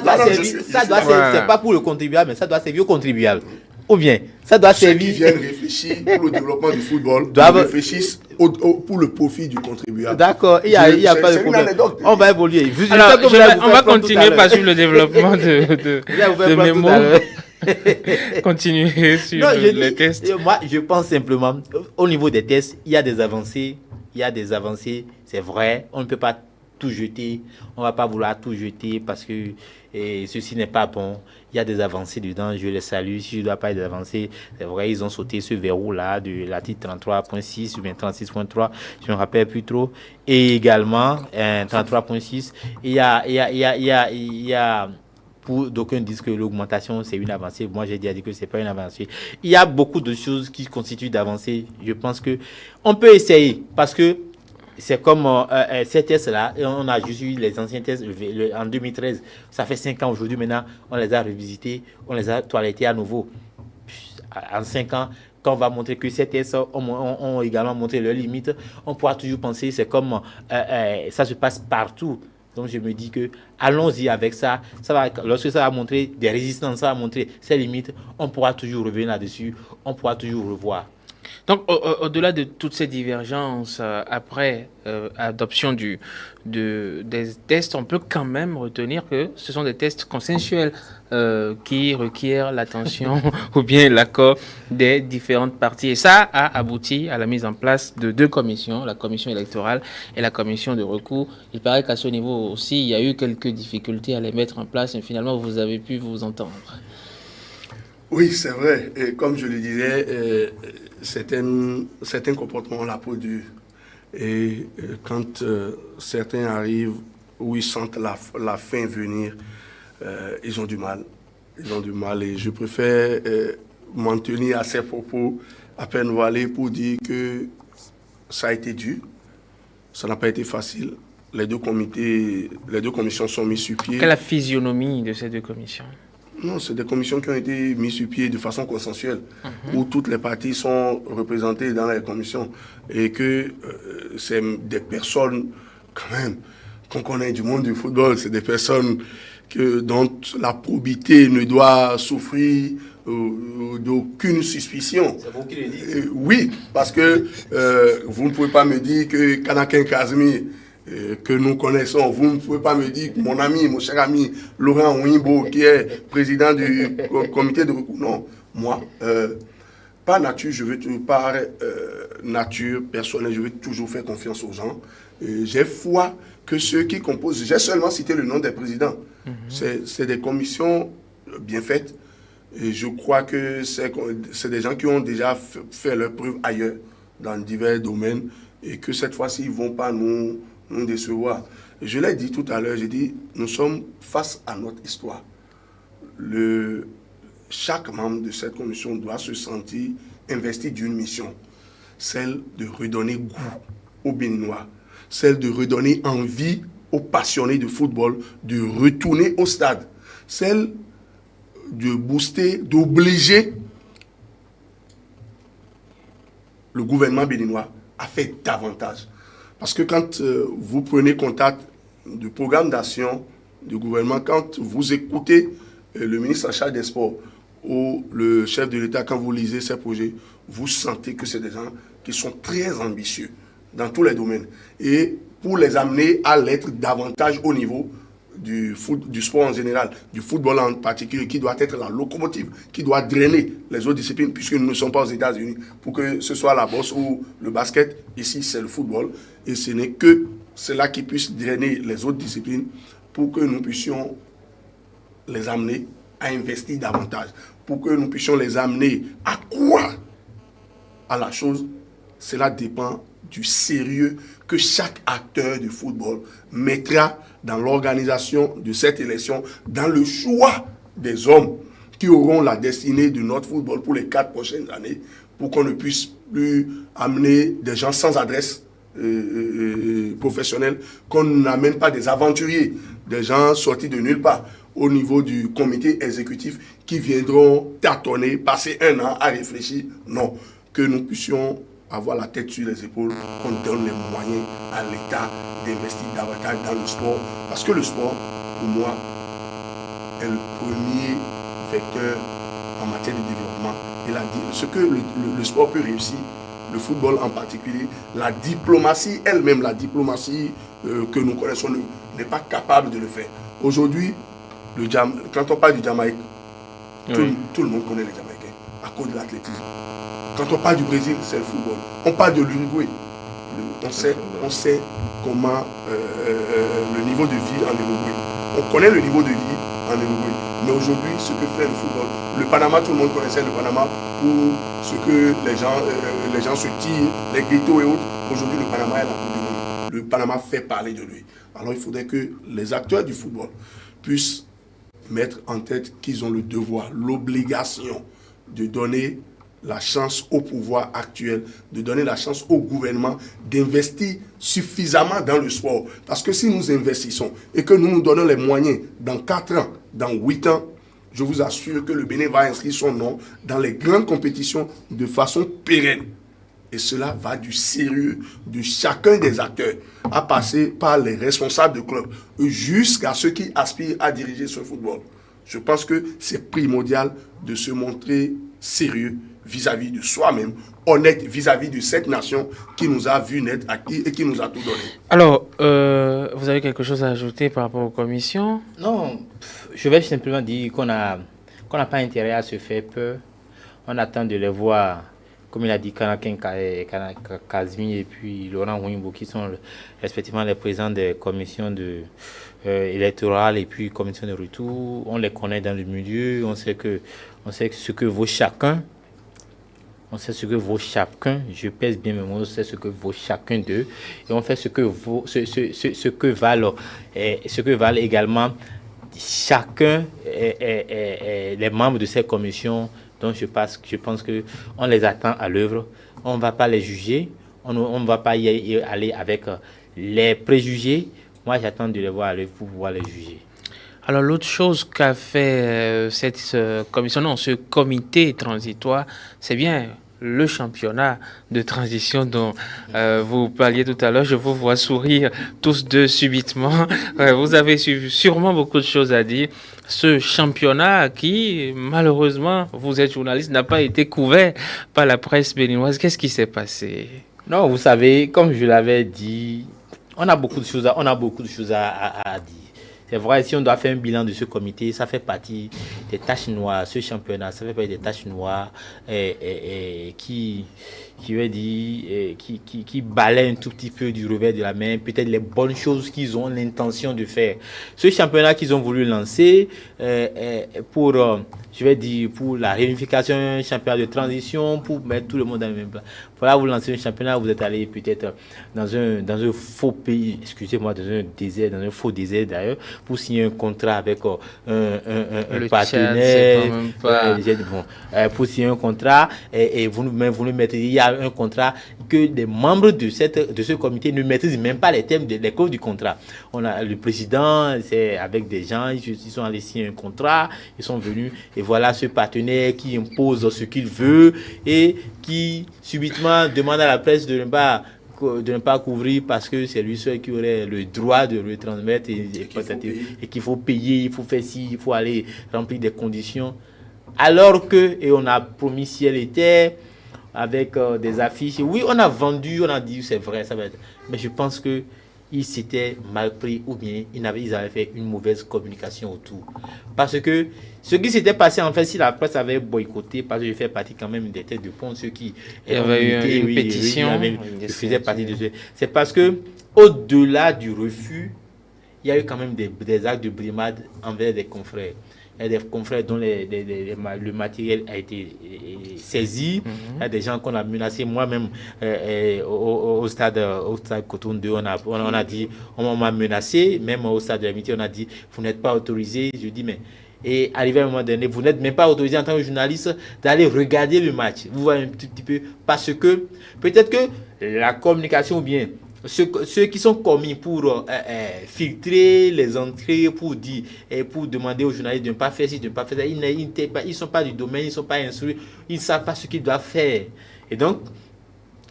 C'est pas pour le contribuable, mais ça doit servir au contribuable. Ou bien, ça doit servir... Ceux qui viennent réfléchir pour le développement du football réfléchissent pour le profit du contribuable. D'accord, il n'y a pas de problème. On va évoluer. Alors, on va continuer par sur le développement de mes mots. Continuer sur les tests. Moi, je pense simplement, au niveau des tests, il y a des avancées. C'est vrai. On ne peut pas tout jeter. On ne va pas vouloir tout jeter parce que ceci n'est pas bon. Il y a des avancées dedans. Je les salue. Si je ne dois pas être avancé, c'est vrai, ils ont sauté ce verrou-là de l'article 33.6 ou bien 36.3. Je ne me rappelle plus trop. Et également, 33.6. Il y a d'aucuns disent que l'augmentation c'est une avancée. Moi j'ai dit que c'est pas une avancée. Il y a beaucoup de choses qui constituent d'avancées. Je pense que on peut essayer parce que c'est comme ces tests-là, on a juste eu les anciens tests en 2013. Ça fait 5 ans aujourd'hui maintenant, on les a revisités, on les a toilettés à nouveau. En 5 ans, quand on va montrer que ces tests ont également montré leurs limites, on pourra toujours penser c'est comme ça se passe partout. Donc je me dis que allons-y avec ça. Lorsque ça va montrer des résistances, ça va montrer ses limites, on pourra toujours revenir là-dessus, on pourra toujours revoir. Donc, au-delà de toutes ces divergences, après adoption des tests, on peut quand même retenir que ce sont des tests consensuels qui requièrent l'attention ou bien l'accord des différentes parties. Et ça a abouti à la mise en place de 2 commissions, la commission électorale et la commission de recours. Il paraît qu'à ce niveau aussi, il y a eu quelques difficultés à les mettre en place, mais finalement, vous avez pu vous entendre. Oui, c'est vrai. Et comme je le disais, certains comportements ont la peau dure. Et quand certains arrivent où ils sentent la fin venir, ils ont du mal. Ils ont du mal. Et je préfère m'en tenir à ces propos à peine voilés pour dire que ça a été dur. Ça n'a pas été facile. Les deux commissions sont mises sur pied. Quelle est la physionomie de ces 2 commissions? Non, c'est des commissions qui ont été mises sur pied de façon consensuelle, où toutes les parties sont représentées dans les commissions et que c'est des personnes, quand même, qu'on connaît du monde du football, c'est des personnes dont la probité ne doit souffrir d'aucune suspicion. C'est vous qui le dites. Oui, parce que vous ne pouvez pas me dire que Kanakin Kazmi, que nous connaissons. Vous ne pouvez pas me dire que mon cher ami Laurent Ouimbo, qui est président du comité de recours. Non, moi, par nature, nature personnelle, je vais toujours faire confiance aux gens. J'ai foi que ceux qui composent, j'ai seulement cité le nom des présidents. C'est des commissions bien faites. Et je crois que c'est des gens qui ont déjà fait leur preuve ailleurs, dans divers domaines, et que cette fois-ci, ils ne vont pas nous décevoir. Et je l'ai dit tout à l'heure, j'ai dit, nous sommes face à notre histoire. Chaque membre de cette commission doit se sentir investi d'une mission, celle de redonner goût aux Béninois, celle de redonner envie aux passionnés de football de retourner au stade, celle de booster, d'obliger le gouvernement béninois à faire davantage. Parce que quand vous prenez contact du programme d'action du gouvernement, quand vous écoutez le ministre en charge des sports ou le chef de l'État, quand vous lisez ces projets, vous sentez que c'est des gens qui sont très ambitieux dans tous les domaines. Et pour les amener à l'être davantage au niveau du sport en général, du football en particulier, qui doit être la locomotive, qui doit drainer les autres disciplines, puisque nous ne sommes pas aux États-Unis, pour que ce soit la boxe ou le basket. Ici, c'est le football. Et ce n'est que cela qui puisse drainer les autres disciplines pour que nous puissions les amener à investir davantage, pour que nous puissions les amener à croire à la chose. Cela dépend du sérieux que chaque acteur du football mettra dans l'organisation de cette élection, dans le choix des hommes qui auront la destinée de notre football pour les 4 prochaines années, pour qu'on ne puisse plus amener des gens sans adresse professionnelle, qu'on n'amène pas des aventuriers, des gens sortis de nulle part au niveau du comité exécutif qui viendront tâtonner, passer 1 an à réfléchir. Non, que nous puissions avoir la tête sur les épaules, qu'on donne les moyens à l'État d'investir davantage dans le sport. Parce que le sport, pour moi, est le premier vecteur en matière de développement. Et ce que le sport peut réussir, le football en particulier, la diplomatie elle-même, la diplomatie que nous connaissons n'est pas capable de le faire. Aujourd'hui, quand on parle du Jamaïque, tout le monde connaît les Jamaïcains à cause de l'athlétisme. Quand on parle du Brésil, c'est le football. On parle de l'Uruguay. On sait comment le niveau de vie en Uruguay. On connaît le niveau de vie en Uruguay. Mais aujourd'hui, ce que fait le football, le Panama, tout le monde connaissait le Panama pour ce que les gens se tirent, les ghettos et autres. Aujourd'hui, le Panama est la Coupe du Monde. Le Panama fait parler de lui. Alors il faudrait que les acteurs du football puissent mettre en tête qu'ils ont le devoir, l'obligation de donner la chance au pouvoir actuel, de donner la chance au gouvernement d'investir suffisamment dans le sport. Parce que si nous investissons et que nous nous donnons les moyens dans 4 ans, dans 8 ans, je vous assure que le Bénin va inscrire son nom dans les grandes compétitions de façon pérenne. Et cela va du sérieux de chacun des acteurs, à passer par les responsables de clubs, jusqu'à ceux qui aspirent à diriger ce football. Je pense que c'est primordial de se montrer sérieux vis-à-vis de soi-même, honnête vis-à-vis de cette nation qui nous a vu naître acquis et qui nous a tout donné. Alors, vous avez quelque chose à ajouter par rapport aux commissions? Non, je vais simplement dire qu'on n'a pas intérêt à se faire peur. On attend de les voir, comme il a dit, Kanaken Kazmi et puis Laurent Wimbo, qui sont respectivement les présidents des commissions électorales et puis commissions de retour. On les connaît dans le milieu, on sait ce que vaut chacun. On sait ce que vaut chacun, je pèse bien mes mots, on sait ce que vaut chacun d'eux. Et on fait ce que valent également chacun les membres de ces commissions. Donc je pense qu'on les attend à l'œuvre. On ne va pas les juger, on ne va pas y aller avec les préjugés. Moi j'attends de les voir à l'œuvre pour pouvoir les juger. Alors l'autre chose qu'a fait cette commission, non, ce comité transitoire, c'est bien le championnat de transition dont vous parliez tout à l'heure. Je vous vois sourire tous deux subitement. Vous avez sûrement beaucoup de choses à dire. Ce championnat qui, malheureusement, vous êtes journaliste, n'a pas été couvert par la presse béninoise. Qu'est-ce qui s'est passé? Non, vous savez, comme je l'avais dit, on a beaucoup de choses à dire. C'est vrai, si on doit faire un bilan de ce comité, ça fait partie des taches noires, ce championnat, ça fait partie des taches noires qui veut dire, qui balaient un tout petit peu du revers de la main, peut-être les bonnes choses qu'ils ont l'intention de faire. Ce championnat qu'ils ont voulu lancer pour, je vais dire, pour la réunification, un championnat de transition, pour mettre tout le monde dans le même plan. Voilà, vous lancez un championnat, vous êtes allé peut-être dans un faux pays, excusez-moi, dans un désert, dans un faux désert d'ailleurs, pour signer un contrat avec un partenaire. Pour signer un contrat, et vous nous mettez, il y a un contrat que les membres de ce comité ne maîtrisent même pas les thèmes, les clauses du contrat. On a le président, c'est avec des gens, ils sont allés signer un contrat, ils sont venus, et voilà ce partenaire qui impose ce qu'il veut et qui subitement demande à la presse de ne pas couvrir parce que c'est lui seul qui aurait le droit de le transmettre et qu'il faut payer, il faut faire ci, il faut aller remplir des conditions. Alors que, et on a promis ciel et terre avec des affiches, oui, on a vendu, on a dit c'est vrai, ça va être. Mais je pense que ils s'étaient mal pris ou bien ils avaient fait une mauvaise communication autour. Parce que ce qui s'était passé, en fait, si la presse avait boycotté, parce que je fais partie quand même des têtes de pont, ceux qui... Il y avait eu une pétition. Je faisais partie de ceux. C'est parce que, au-delà du refus, il y a eu quand même des actes de brimade envers des confrères. Il y a des confrères dont le matériel a été saisi. Il y a des gens qu'on a menacés. Moi-même, au stade Cotonou 2, on a dit, on m'a menacé. Même au stade de l'amitié, on a dit, vous n'êtes pas autorisé. Je dis, mais... Et arrivé à un moment donné, vous n'êtes même pas autorisé en tant que journaliste d'aller regarder le match. Vous voyez un petit peu. Parce que peut-être que la communication ou bien... Ceux qui sont commis pour filtrer les entrées, pour demander aux journalistes de ne pas faire ci, de ne pas faire ça, ils ne sont pas du domaine, ils ne sont pas instruits, ils ne savent pas ce qu'ils doivent faire. Et donc,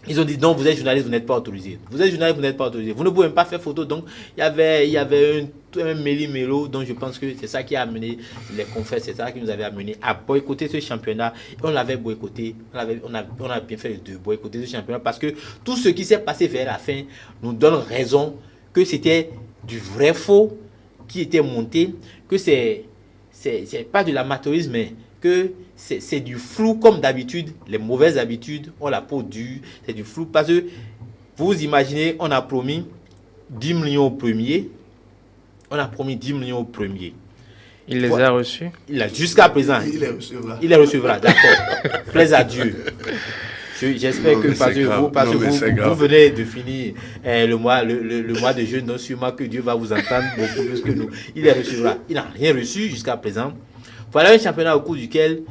ils ont dit non, vous êtes journaliste, vous n'êtes pas autorisé. Vous êtes journaliste, vous n'êtes pas autorisé. Vous ne pouvez même pas faire photo. Donc, il y avait un méli-mélo. Donc, je pense que c'est ça qui a amené les confrères, c'est ça qui nous avait amené à boycotter ce championnat. Et on l'avait boycotté. On a bien fait de boycotter ce championnat parce que tout ce qui s'est passé vers la fin nous donne raison que c'était du vrai faux qui était monté, que c'est pas de l'amateurisme, mais que c'est du flou comme d'habitude. Les mauvaises habitudes ont la peau dure, c'est du flou parce que vous imaginez, on a promis 10 millions au premier, Il les a reçus. Jusqu'à présent, il les recevra, d'accord. Plaise à Dieu. J'espère que parce que vous venez de finir le mois de juin, non sûrement que Dieu va vous entendre beaucoup plus que nous. Il les recevra. Il n'a rien reçu jusqu'à présent. Voilà un championnat au cours duquel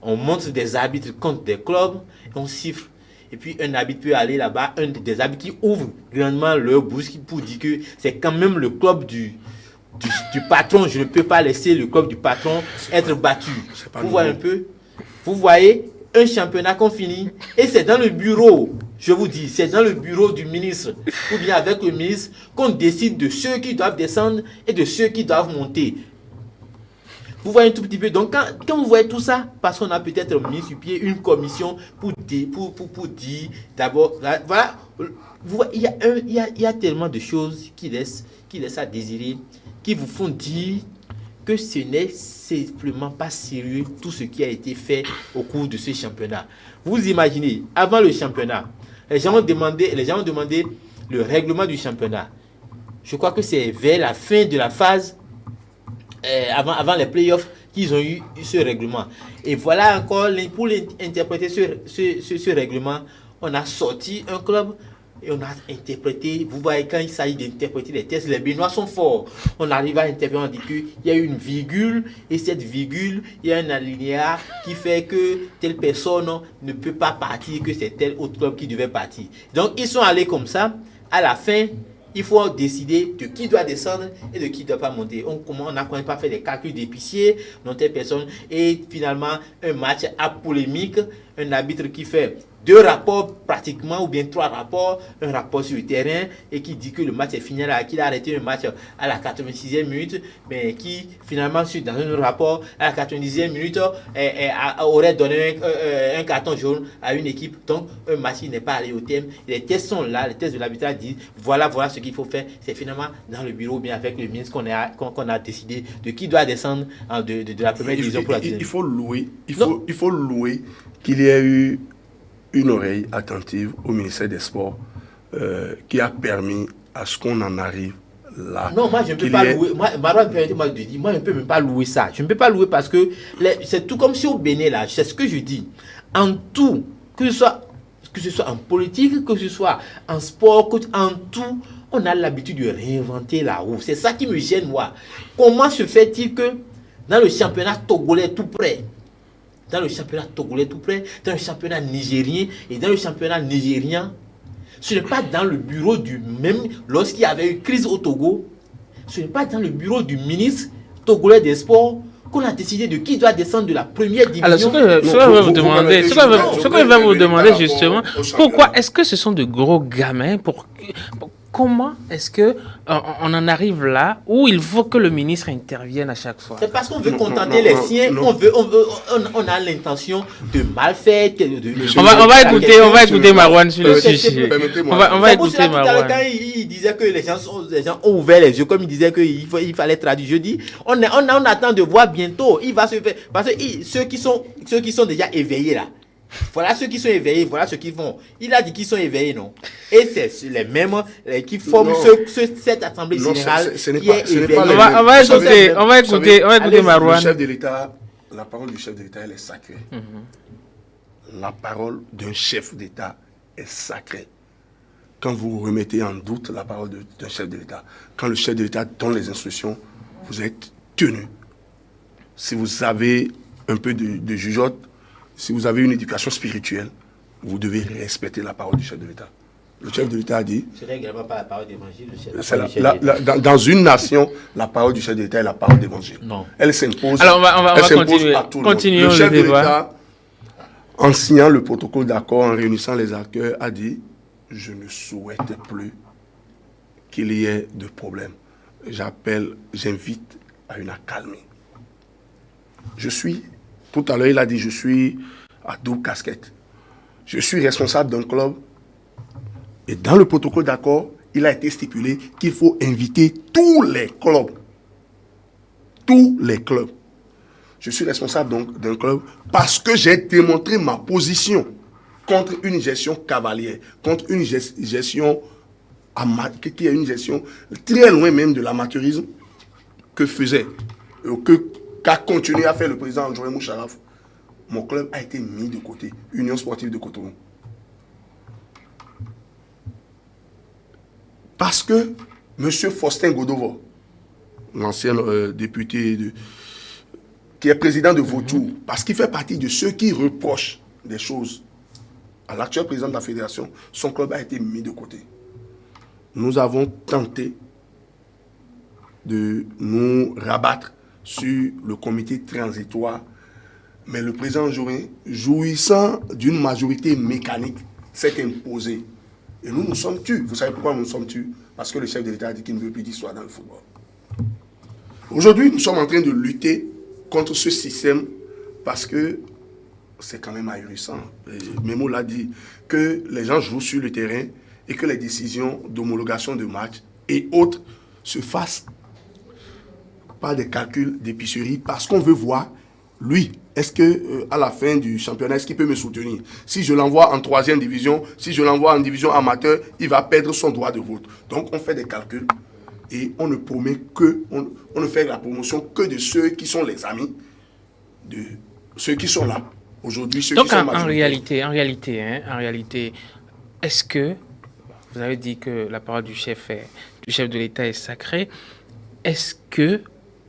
on montre des arbitres contre des clubs, on siffle. Et puis un arbitre peut aller là-bas, un des arbitres qui ouvre grandement leur bouche pour dire que c'est quand même le club du patron. Je ne peux pas laisser le club du patron être battu. Vous voyez un peu? Vous voyez un championnat qu'on finit et c'est dans le bureau, je vous dis, c'est dans le bureau du ministre ou bien avec le ministre qu'on décide de ceux qui doivent descendre et de ceux qui doivent monter. Vous voyez un tout petit peu. Donc, quand vous voyez tout ça, parce qu'on a peut-être mis sur pied une commission pour dire d'abord, voilà, vous voyez, il y a tellement de choses qui laissent à désirer, qui vous font dire que ce n'est simplement pas sérieux tout ce qui a été fait au cours de ce championnat. Vous imaginez, avant le championnat, les gens ont demandé le règlement du championnat. Je crois que c'est vers la fin de la phase avant les playoffs qu'ils ont eu ce règlement. Et voilà encore, pour interpréter ce règlement, on a sorti un club et on a interprété. Vous voyez, quand il s'agit d'interpréter les tests, les Béninois sont forts. On arrive à interpréter, on dit qu'il y a une virgule, et cette virgule, il y a un alinéa qui fait que telle personne ne peut pas partir, que c'est tel autre club qui devait partir. Donc, ils sont allés comme ça. À la fin, il faut décider de qui doit descendre et de qui ne doit pas monter. On n'a quand même pas fait des calculs d'épicier dans telle personne. Et finalement, un match à polémique, un arbitre qui fait 2 rapports pratiquement, ou bien 3 rapports, un rapport sur le terrain, et qui dit que le match est fini, qu'il a arrêté le match à la 86e minute, mais qui finalement, dans un rapport, à la 90e minute, aurait donné un carton jaune à une équipe. Donc, un match qui n'est pas allé au terme. Les tests sont là, les tests de l'arbitrage disent, voilà ce qu'il faut faire. C'est finalement dans le bureau, bien avec le ministre, qu'on a décidé de qui doit descendre de la première division pour la deuxième. Il faut louer qu'il y ait eu une oreille attentive au ministère des Sports qui a permis à ce qu'on en arrive là. Non, moi je ne peux pas louer. Moi je ne peux même pas louer ça. Je ne peux pas louer parce que c'est tout comme si au Bénin là, c'est ce que je dis. En tout, que ce soit en politique, que ce soit en sport, en tout, on a l'habitude de réinventer la roue. C'est ça qui me gêne moi. Comment se fait-il que dans le championnat togolais tout près, dans le championnat nigérien et dans le championnat nigérien, ce n'est pas dans le bureau lorsqu'il y avait eu crise au Togo, ce n'est pas dans le bureau du ministre togolais des Sports qu'on a décidé de qui doit descendre de la première division. Alors, ce que je vais vous demander justement, pourquoi est-ce que ce sont de gros gamins comment est-ce que on en arrive là où il faut que le ministre intervienne à chaque fois? C'est parce qu'on veut contenter les siens. On a l'intention de mal faire. On va écouter Marouane sur le sujet. On va écouter Marouane. Quand il disait que les gens ont ouvert les yeux, comme il disait qu'il fallait traduire, je dis, on attend de voir bientôt. Il va se faire parce que ceux qui sont déjà éveillés là. Voilà ceux qui sont éveillés, voilà ceux qui font. Il a dit qu'ils sont éveillés, non? Et c'est les mêmes qui forment cette assemblée générale qui est éveillée. On va écouter Marouane. Le chef de l'État, la parole du chef de l'État, elle est sacrée. La parole d'un chef d'État est sacrée. Quand vous remettez en doute la parole d'un chef de l'État, quand le chef de l'État donne les instructions, vous êtes tenu. Si vous avez un peu de jugeote, si vous avez une éducation spirituelle, vous devez respecter la parole du chef de l'État. Le chef de l'État a dit... Ce n'est également pas la parole d'évangile. Dans une nation, la parole du chef de l'État est la parole d'évangile. Non. Elle s'impose. Alors, on va continuer. Le chef de l'État, en signant le protocole d'accord, en réunissant les acteurs, a dit « Je ne souhaite plus qu'il y ait de problème. J'invite à une accalmie. » Tout à l'heure, il a dit, je suis à double casquette. Je suis responsable d'un club. Et dans le protocole d'accord, il a été stipulé qu'il faut inviter tous les clubs. Tous les clubs. Je suis responsable donc d'un club parce que j'ai démontré ma position contre une gestion cavalière, contre une gestion qui est une gestion très loin même de l'amateurisme qu'a continué à faire le président André Moucharaf. Mon club a été mis de côté. Union sportive de Cotonou. Parce que M. Faustin Godovo, l'ancien député qui est président de Vautour, parce qu'il fait partie de ceux qui reprochent des choses à l'actuel président de la fédération, son club a été mis de côté. Nous avons tenté de nous rabattre sur le comité transitoire, mais le président Jorin, jouissant d'une majorité mécanique, s'est imposé. Et nous sommes tus. Vous savez pourquoi nous sommes tus? Parce que le chef de l'État a dit qu'il ne veut plus d'histoire dans le football. Aujourd'hui, nous sommes en train de lutter contre ce système parce que c'est quand même ahurissant. Memo l'a dit, que les gens jouent sur le terrain et que les décisions d'homologation de match et autres se fassent par des calculs d'épicerie parce qu'on veut voir, lui, est-ce que à la fin du championnat, est-ce qu'il peut me soutenir? Si je l'envoie en 3e division, si je l'envoie en division amateur, il va perdre son droit de vote. Donc on fait des calculs et on ne promet que, on ne fait la promotion que de ceux qui sont les amis, de ceux qui sont là aujourd'hui. Donc en réalité, est-ce que, vous avez dit que la parole du chef de l'État est sacrée, est-ce que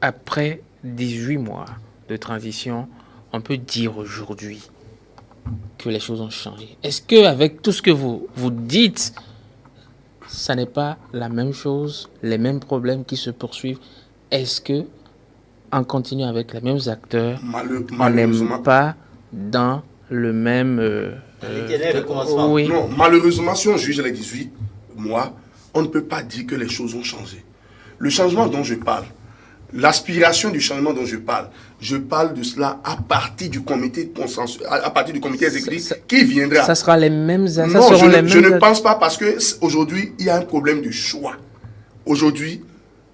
après 18 mois de transition, on peut dire aujourd'hui que les choses ont changé? Est-ce qu'avec tout ce que vous dites, ça n'est pas la même chose, les mêmes problèmes qui se poursuivent? Est-ce que on continue avec les mêmes acteurs, on n'aime pas dans le même L'éternel recommencement. Oui. Non, malheureusement, si on juge les 18 mois, on ne peut pas dire que les choses ont changé. Le changement dont je parle, l'aspiration du changement dont je parle de cela à partir du comité de consensus, à partir du comité exécutif qui viendra. Ça sera les mêmes. Non, je ne pense pas parce que aujourd'hui il y a un problème de choix. Aujourd'hui,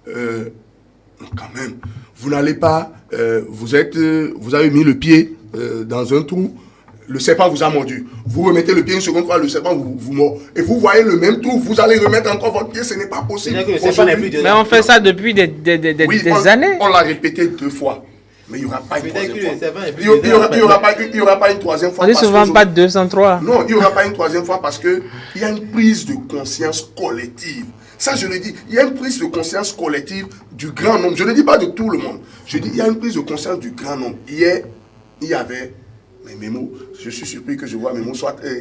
quand même, vous n'allez pas, vous avez mis le pied dans un trou. Le serpent vous a mordu. Vous remettez le pied une seconde fois, le serpent vous mord. Et vous voyez le même trou, vous allez remettre encore votre pied, ce n'est pas possible. Mais on fait ça depuis des années. On l'a répété 2 fois. Mais il n'y aura pas une troisième fois. Il n'y aura pas une troisième fois. On dit souvent pas 203. Non, il n'y aura pas une troisième fois parce qu'il y a une prise de conscience collective. Ça, je le dis, il y a une prise de conscience collective du grand nombre. Je ne dis pas de tout le monde. Je dis, il y a une prise de conscience du grand nombre. Hier, il y avait... Mais Memo, je suis surpris que je vois Memo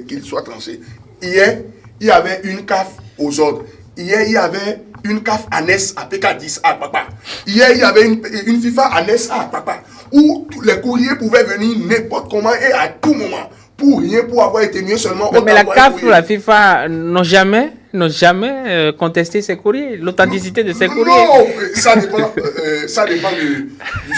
qu'il soit tranché. Hier, il y avait une CAF aux ordres. Hier, il y avait une CAF annexe à PK10 à Papa. Hier, il y avait une FIFA annexe à Papa. Où les courriers pouvaient venir n'importe comment et à tout moment. Pour rien, pour avoir été mieux seulement. Mais la CAF ou la FIFA n'ont jamais contesté ces courriers, l'authenticité de ces courriers. Non, ça dépend du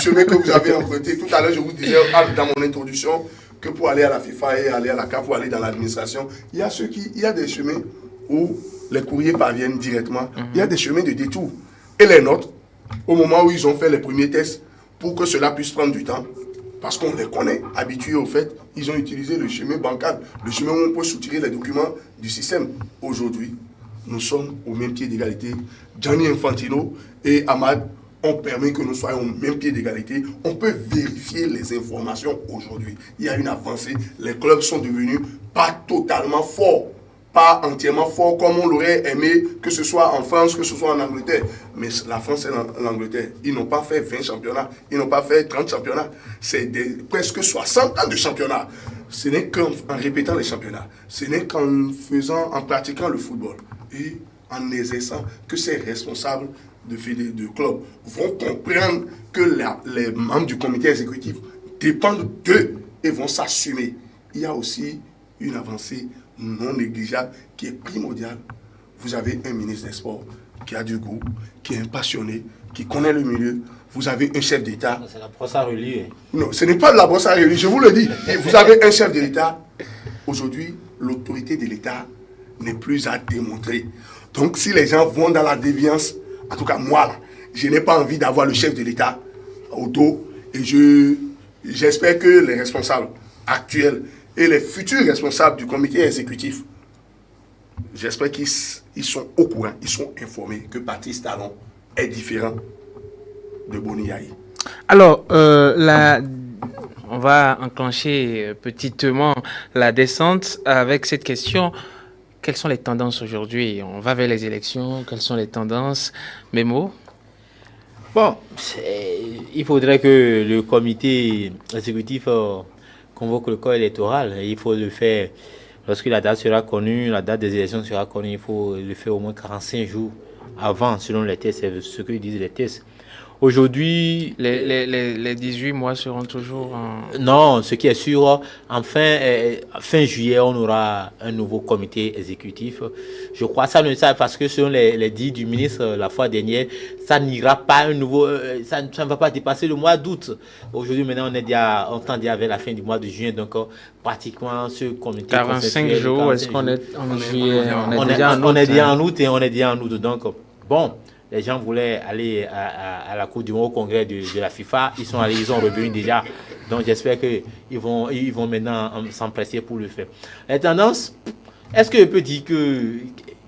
chemin que vous avez emprunté. Tout à l'heure, je vous disais dans mon introduction que pour aller à la FIFA et aller à la CAF ou aller dans l'administration, il y a des chemins où les courriers parviennent directement. Il y a des chemins de détour. Et les nôtres, au moment où ils ont fait les premiers tests, pour que cela puisse prendre du temps, parce qu'on les connaît, habitués au fait, ils ont utilisé le chemin bancal, le chemin où on peut soutirer les documents du système. Aujourd'hui, nous sommes au même pied d'égalité. Gianni Infantino et Ahmad ont permis que nous soyons au même pied d'égalité. On peut vérifier les informations aujourd'hui. Il y a une avancée. Les clubs sont devenus pas totalement forts, pas entièrement forts comme on l'aurait aimé, que ce soit en France, que ce soit en Angleterre. Mais la France et l'Angleterre, ils n'ont pas fait 20 championnats, ils n'ont pas fait 30 championnats. C'est presque 60 ans de championnat. Ce n'est qu'en répétant les championnats, ce n'est en pratiquant le football et en exerçant que ces responsables de clubs vont comprendre que les membres du comité exécutif dépendent d'eux et vont s'assumer. Il y a aussi une avancée non négligeable qui est primordiale. Vous avez un ministre des Sports qui a du goût, qui est un passionné, qui connaît le milieu. Vous avez un chef d'État. C'est la brosse à relier. Non, ce n'est pas de la brosse à relier, je vous le dis. Vous avez un chef de l'État. Aujourd'hui, l'autorité de l'État n'est plus à démontrer. Donc, si les gens vont dans la déviance, en tout cas moi, là, je n'ai pas envie d'avoir le chef de l'État au dos. Et j'espère que les responsables actuels et les futurs responsables du comité exécutif, j'espère qu'ils sont au courant, ils sont informés que Patrice Talon est différent de Boni Yaye. Alors, on va enclencher petitement la descente avec cette question. Quelles sont les tendances aujourd'hui? On va vers les élections. Quelles sont les tendances? Memo? Bon, il faudrait que le comité exécutif convoque le corps électoral. Il faut le faire lorsque la date sera connue, la date des élections sera connue. Il faut le faire au moins 45 jours avant, selon les tests, c'est ce que disent les tests. Aujourd'hui, les 18 mois seront toujours en... Non, ce qui est sûr, fin juillet, on aura un nouveau comité exécutif. Je crois ça parce que selon les dits du ministre la fois dernière, ça n'ira pas un nouveau, ça ne va pas dépasser le mois d'août. Aujourd'hui, maintenant, on tend déjà vers la fin du mois de juin, donc pratiquement ce comité... 45 jours, est-ce qu'on est en juillet? On est déjà en août et on est déjà en août, donc bon... Les gens voulaient aller à la Coupe du Monde au congrès de la FIFA. Ils sont allés, ils ont revenu déjà. Donc j'espère qu'ils vont maintenant s'empresser pour le faire. Les tendances, est-ce que je peux dire que,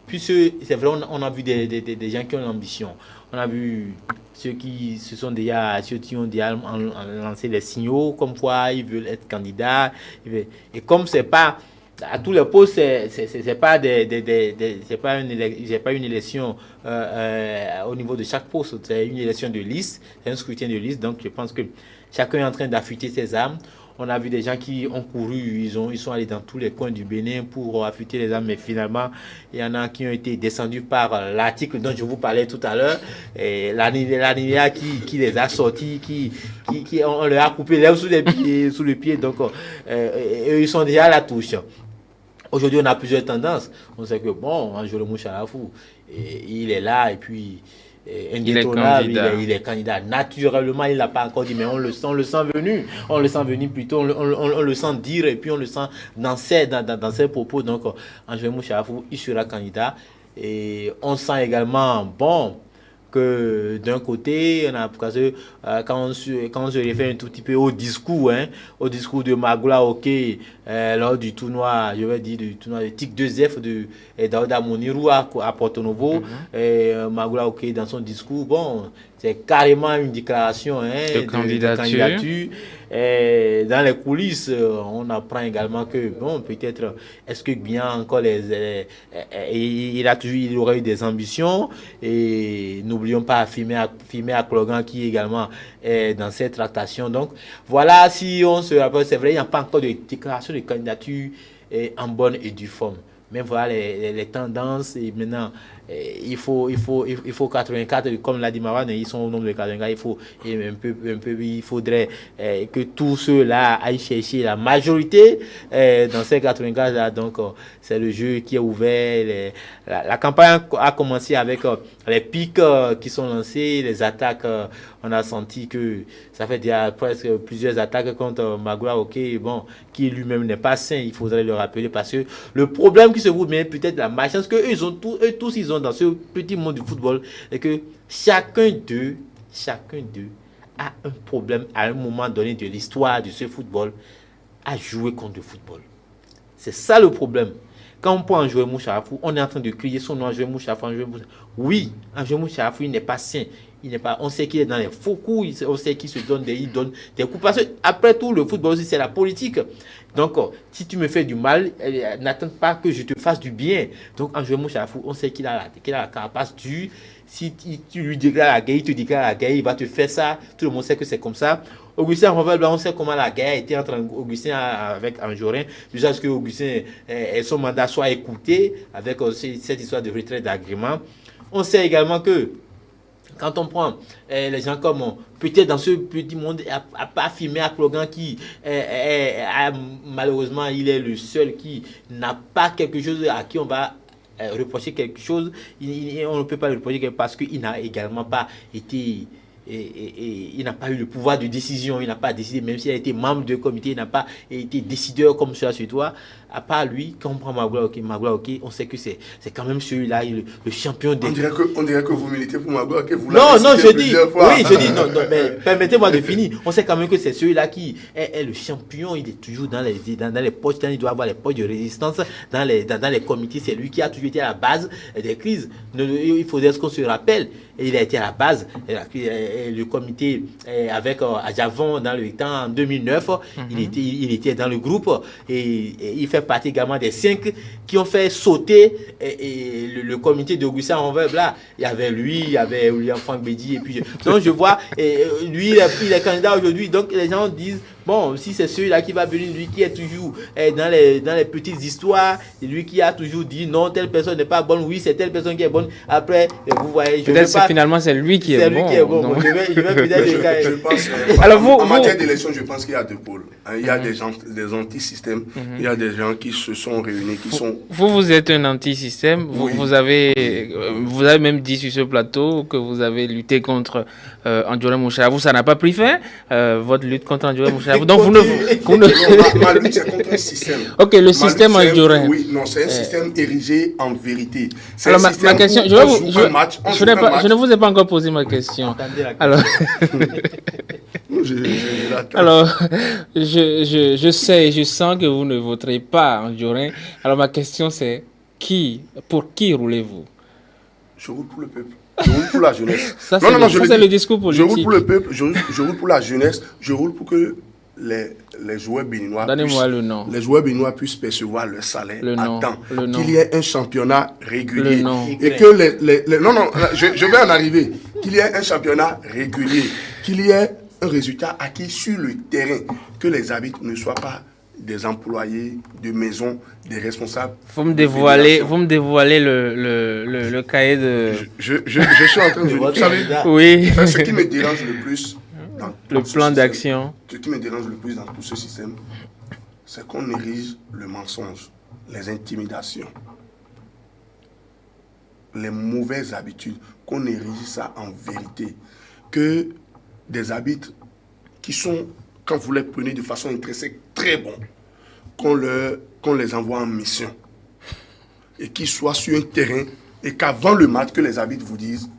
puisque c'est vrai, on a vu des gens qui ont l'ambition. On a vu ceux qui ont déjà lancé les signaux, comme quoi ils veulent être candidats. Et comme c'est pas... À tous les postes, c'est pas une élection au niveau de chaque poste, c'est une élection de liste, c'est un scrutin de liste. Donc je pense que chacun est en train d'affûter ses armes. On a vu des gens qui ont couru, ils sont allés dans tous les coins du Bénin pour affûter les armes, mais finalement, il y en a qui ont été descendus par l'article dont je vous parlais tout à l'heure, l'alinéa qui les a sortis, on leur a coupé l'herbe sous le pied, donc ils sont déjà à la touche. Aujourd'hui, on a plusieurs tendances. On sait que, bon, Anjorin Mouchalafou, il est là et puis indétrônable, il est candidat. Naturellement, il ne l'a pas encore dit, mais on le sent venu. On le sent venir plutôt, on le sent dire et puis on le sent dans ses propos. Donc, Anjorin Mouchalafou, il sera candidat. Et on sent également, bon, que d'un côté, on a, parce que, quand on se réfère un tout petit peu au discours de Magoula Oké lors du tournoi, je vais dire, du tournoi de TIC 2F de Daouda Monirou à Porto Novo, Magoula Oké dans son discours, bon, c'est carrément une déclaration de candidature. Dans les coulisses, on apprend également que, bon, peut-être, est-ce que bien encore il aurait eu des ambitions, et n'oublions pas Fimé Aklogan qui également est dans cette tractation. Donc, voilà, si on se rappelle, c'est vrai, il n'y a pas encore de déclaration de candidature en bonne et due forme. Mais voilà les tendances, et maintenant, il faut 84, comme l'a dit Marwan, ils sont au nombre de 84, il faudrait que tous ceux-là aillent chercher la majorité dans ces 84 là. Donc c'est le jeu qui est ouvert. La campagne a commencé avec les pics qui sont lancés, les attaques. On a senti que ça fait déjà presque plusieurs attaques contre Magoula Oké, bon, qui lui-même n'est pas sain, il faudrait le rappeler, parce que le problème qui se trouve, mais peut-être la malchance que eux tous ils ont dans ce petit monde du football, est que chacun d'eux a un problème à un moment donné de l'histoire de ce football à jouer contre le football. C'est ça le problème. Quand on prend Anjorin Mouchalafou, on est en train de crier son nom, Anjorin Mouchalafou. Oui, Anjorin Mouchalafou, il n'est pas sain. On sait qu'il est dans les faux coups, on sait qu'il se donne des coups. Parce que après tout, le football aussi, c'est la politique. Donc, si tu me fais du mal, n'attends pas que je te fasse du bien. Donc, Anjorin Mouchalafou, on sait qu'il a la carapace dure. Si tu lui déclares la guerre, il te déclare la guerre, il va te faire ça. Tout le monde sait que c'est comme ça. Augustin Ronvel, on sait comment la guerre était entre Augustin avec Anjorin. Jusqu'à ce que Augustin son mandat soit écouté avec cette histoire de retrait d'agrément. On sait également que quand on prend les gens comme peut-être dans ce petit monde, à part Fimé Aklogan qui malheureusement il est le seul qui n'a pas quelque chose à qui on va reprocher quelque chose. On ne peut pas le reprocher parce qu'il n'a également pas été il n'a pas eu le pouvoir de décision, il n'a pas décidé, même s'il a été membre du comité, il n'a pas été décideur comme cela sur toi. À part lui, quand on prend Magoula Oké, on sait que c'est quand même celui-là, le champion des... On dirait que vous militez pour Magoula Oké, vous non, je dis, non, mais permettez-moi de finir. On sait quand même que c'est celui-là qui est le champion, il est toujours dans les postes, il doit avoir les postes de résistance dans les comités, c'est lui qui a toujours été à la base des crises. Il faudrait qu'on se rappelle, il a été à la base, le comité avec Adjavon dans le temps en 2009, il était dans le groupe et il fait partie également des 5 qui ont fait sauter le comité d'Augustin Ronvel là. Il y avait lui, il y avait William Frank Bedi et puis donc je vois lui il est candidat aujourd'hui, donc les gens disent bon, si c'est celui-là qui va venir, lui qui est toujours dans les petites histoires, c'est lui qui a toujours dit non, telle personne n'est pas bonne, oui, c'est telle personne qui est bonne. Après, vous voyez, finalement, c'est lui qui est bon. Je pense, alors en matière d'élection, je pense qu'il y a deux pôles. Il y a des anti-systèmes, il y a des gens qui se sont réunis, qui sont... Vous êtes un anti-système, oui. vous avez même dit sur ce plateau que vous avez lutté contre Anjorin Mouchalafou. Ça n'a pas pris fin, votre lutte contre Anjorin Mouchalafou. Donc ma lutte, c'est contre un système. Ok, le système Anjorin. Oui, non, c'est un système érigé en vérité. Alors, ma question, je ne vous ai pas encore posé ma question. Alors, je sais, je sens que vous ne voterez pas Anjorin. Alors, ma question, c'est pour qui roulez-vous? Je roule pour le peuple. Je roule pour la jeunesse. Ça, c'est le discours politique. Je roule pour le peuple, je roule pour la jeunesse, je roule pour que les joueurs béninois les joueurs béninois puissent percevoir leur salaire à temps, qu'il y ait un championnat régulier et que je vais en arriver, qu'il y ait un championnat régulier, qu'il y ait un résultat acquis sur le terrain, que les arbitres ne soient pas des employés de maison, des responsables. Vous me dévoilez le cahier de... Je suis en train de... Vous savez, oui. Ce qui me dérange le plus dans le plan d'action. Ce qui me dérange le plus dans tout ce système, c'est qu'on érige le mensonge les intimidations, les mauvaises habitudes, qu'on érige ça en vérité, que des habitudes qui sont, quand vous les prenez de façon intrinsèque, très bons, qu'on les envoie en mission et qu'ils soient sur un terrain et qu'avant le match, que les habitudes vous disent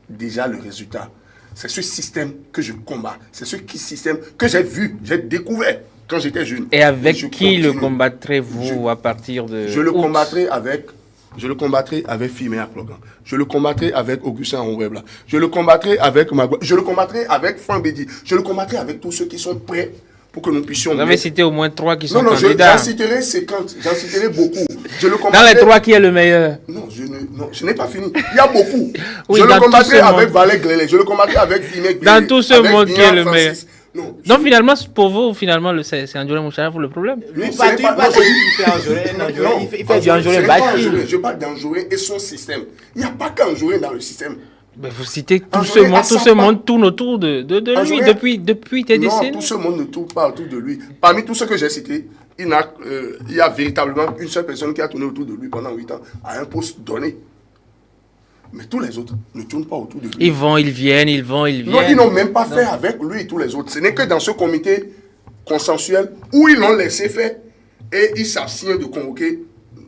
déjà le résultat. C'est ce système que je combats. C'est ce système que j'ai vu, j'ai découvert quand j'étais jeune. Et avec qui le combattrez-vous à partir de... Je le combattrai avec Fimé Aklogan. Je le combattrai avec Augustin Onwebla. Je le combattrai avec Magua. Je le combattrai avec Franck Bédi. Je le combattrai avec tous ceux qui sont prêts pour que nous puissions... Vous avez cité au moins 3 qui sont non, candidats. J'en citerai 50. J'en citerai beaucoup. Je le Dans les 3, qui est le meilleur? Non, je n'ai pas fini. Il y a beaucoup. Oui, je le combattrai avec monde... Valais Glélé. Je le combattrai avec Fimé Glélé. Dans tout ce monde qui est le meilleur. Non, donc finalement, pour vous, c'est Anjorin Moucharaf le problème. Lui, il fait du Anjorin Bachir. Je parle d'Anjorin et son système. Il n'y a pas qu'Anjorin dans le système. Ben vous citez tout ce monde tourne autour de lui depuis des décennies. Non, tout ce monde ne tourne pas autour de lui. Parmi tous ceux que j'ai cités, il y a véritablement une seule personne qui a tourné autour de lui pendant 8 ans à un poste donné. Mais tous les autres ne tournent pas autour de lui. Ils vont, ils viennent. Non, ils n'ont même pas fait avec lui tous les autres. Ce n'est que dans ce comité consensuel où ils l'ont laissé faire et ils s'abstiennent de convoquer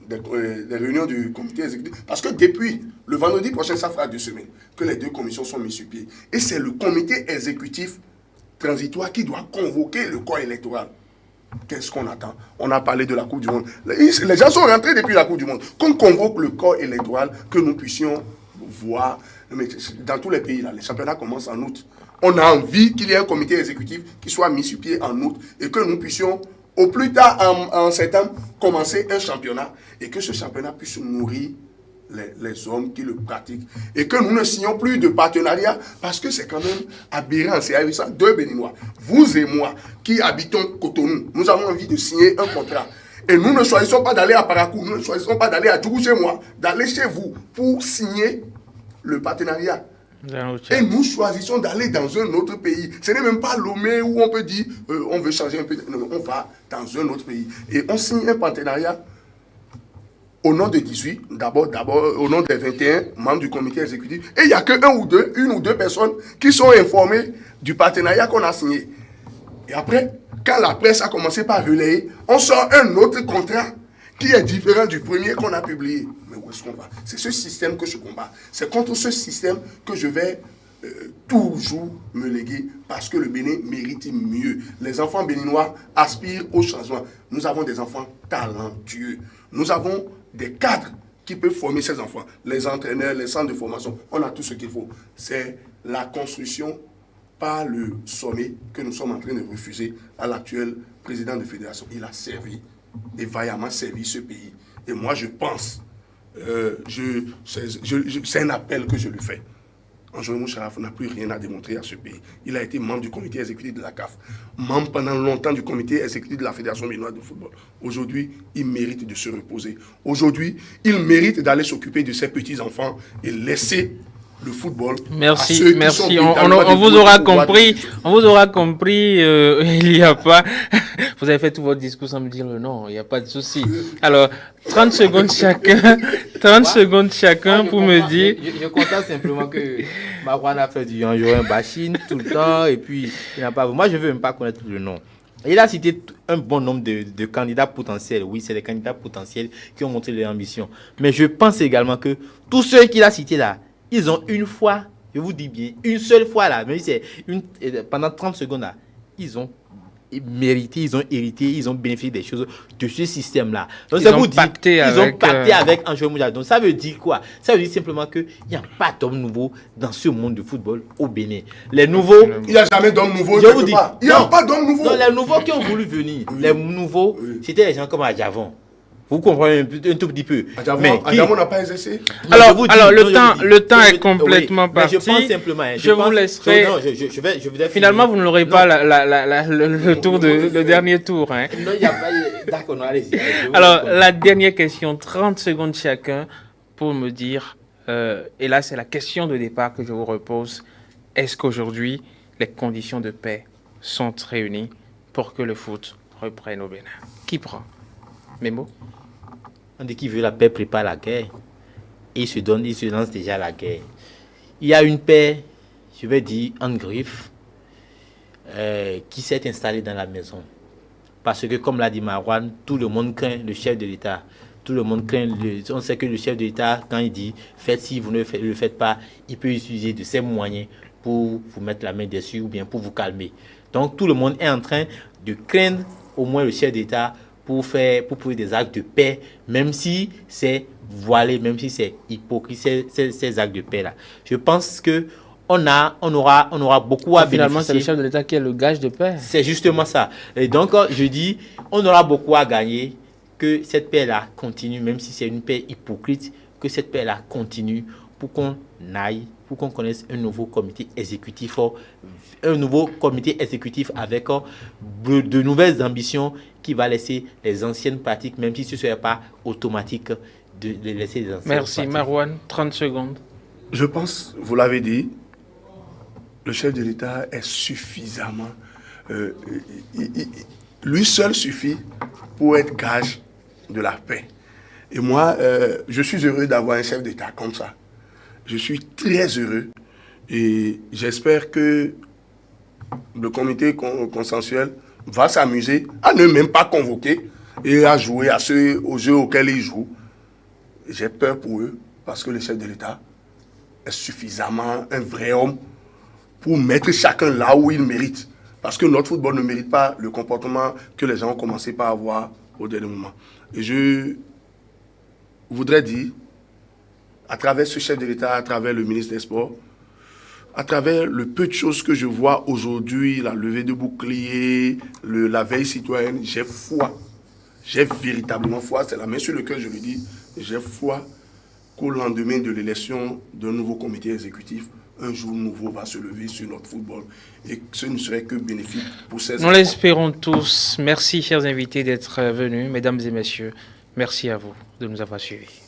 des réunions du comité exécutif. Parce que depuis le vendredi prochain, ça fera 2 semaines que les 2 commissions sont mises sur pied. Et c'est le comité exécutif transitoire qui doit convoquer le corps électoral. Qu'est-ce qu'on attend? On a parlé de la Coupe du Monde. Les gens sont rentrés depuis la Coupe du Monde. Qu'on convoque le corps électoral, que nous puissions voir. Mais dans tous les pays, là, les championnats commencent en août. On a envie qu'il y ait un comité exécutif qui soit mis sur pied en août et que nous puissions, au plus tard en septembre, commencer un championnat et que ce championnat puisse nourrir les hommes qui le pratiquent et que nous ne signons plus de partenariat parce que c'est quand même aberrant. C'est avec ça 2 Béninois, vous et moi, qui habitons Cotonou, nous avons envie de signer un contrat. Et nous ne choisissons pas d'aller à Parakou, nous ne choisissons pas d'aller à Djougou chez moi, d'aller chez vous pour signer le partenariat. Et nous choisissons d'aller dans un autre pays. Ce n'est même pas Lomé où on peut dire on veut changer un peu. Non, on va dans un autre pays. Et on signe un partenariat au nom de 18, d'abord au nom des 21 membres du comité exécutif. Et il n'y a que une ou deux personnes qui sont informées du partenariat qu'on a signé. Et après, quand la presse a commencé par relayer, on sort un autre contrat qui est différent du premier qu'on a publié. Mais où est-ce qu'on va? C'est ce système que je combats. C'est contre ce système que je vais toujours me léguer parce que le Bénin mérite mieux. Les enfants béninois aspirent au changement. Nous avons des enfants talentueux. Nous avons des cadres qui peuvent former ces enfants. Les entraîneurs, les centres de formation, on a tout ce qu'il faut. C'est la construction par le sommet que nous sommes en train de refuser à l'actuel président de fédération. Il a servi et vaillamment servi ce pays. Et moi, je pense, c'est un appel que je lui fais. Anjorin Moucharaf n'a plus rien à démontrer à ce pays. Il a été membre du comité exécutif de la CAF, membre pendant longtemps du comité exécutif de la Fédération béninoise de football. Aujourd'hui, il mérite de se reposer. Aujourd'hui, il mérite d'aller s'occuper de ses petits-enfants et laisser le football. Merci. On vous aura compris. On vous aura compris. Il n'y a pas. Vous avez fait tout votre discours sans me dire le nom. Il n'y a pas de souci. Alors, 30 secondes chacun. 30 secondes chacun pour me dire. Je constate simplement que Marwan a fait du Anjorin Bachir tout le temps et puis il n'a pas. Moi, je ne veux même pas connaître le nom. Il a cité un bon nombre de candidats potentiels. Oui, c'est des candidats potentiels qui ont montré leur ambition. Mais je pense également que tous ceux qu'il a cités là, ils ont une fois, je vous dis bien, une seule fois là, mais c'est pendant 30 secondes là, ils ont mérité, ils ont hérité, ils ont bénéficié des choses de ce système-là. Donc ils ont pacté avec Anjorin Moucharaf. Donc ça veut dire quoi? Ça veut dire simplement qu'il n'y a pas d'homme nouveau dans ce monde du football au Bénin. Les nouveaux... Il n'y a jamais d'homme nouveau. Je vous dis, il n'y a pas d'homme nouveau. Non, les nouveaux qui ont voulu venir, les nouveaux, c'était les gens comme Adjavon. Vous comprenez un tout petit peu. Adjavon n'a pas exercé. Alors, le temps est complètement parti. Je pense simplement. Je vous laisserai. Finalement, vous ne l'aurez pas le tour le dernier tour. Hein. Non, il n'y a pas. D'accord, allez-y. Alors, la dernière question, 30 secondes chacun pour me dire. Et là, c'est la question de départ que je vous repose. Est-ce qu'aujourd'hui, les conditions de paix sont réunies pour que le foot reprenne au Bénin? Qui prend? Memo. On dit qui veut la paix prépare la guerre. Et il se lance déjà à la guerre. Il y a une paix, je vais dire, en griffe, qui s'est installée dans la maison. Parce que, comme l'a dit Marouane, tout le monde craint le chef de l'État. Tout le monde craint. On sait que le chef de l'État, quand il dit faites si vous ne le faites pas, il peut utiliser de ses moyens pour vous mettre la main dessus ou bien pour vous calmer. Donc, tout le monde est en train de craindre au moins le chef d'État pour poser des actes de paix, même si c'est voilé, même si c'est hypocrite, ces actes de paix-là. Je pense que on aura beaucoup à bénéficier. Finalement, c'est le chef de l'État qui est le gage de paix. C'est justement ça. Et donc, je dis, on aura beaucoup à gagner que cette paix-là continue, même si c'est une paix hypocrite, que cette paix-là continue pour qu'on aille, pour qu'on connaisse un nouveau comité exécutif avec de nouvelles ambitions qui va laisser les anciennes pratiques, même si ce ne serait pas automatique de laisser les anciennes Merci, pratiques. Marouane. 30 secondes. Je pense, vous l'avez dit, le chef de l'État est suffisamment... lui seul suffit pour être gage de la paix. Et moi, je suis heureux d'avoir un chef d'État comme ça. Je suis très heureux et j'espère que le comité consensuel va s'amuser à ne même pas convoquer et à jouer aux jeux auxquels ils jouent. J'ai peur pour eux parce que le chef de l'État est suffisamment un vrai homme pour mettre chacun là où il mérite. Parce que notre football ne mérite pas le comportement que les gens ont commencé par avoir au dernier moment. Et je voudrais dire, à travers ce chef de l'État, à travers le ministre des Sports, à travers le peu de choses que je vois aujourd'hui, la levée de boucliers, la veille citoyenne, j'ai foi. J'ai véritablement foi, c'est la main sur le cœur, je le dis, j'ai foi qu'au lendemain de l'élection d'un nouveau comité exécutif, un jour nouveau va se lever sur notre football et ce ne serait que bénéfique pour ces... Nous l'espérons tous. Merci, chers invités, d'être venus. Mesdames et messieurs, merci à vous de nous avoir suivis.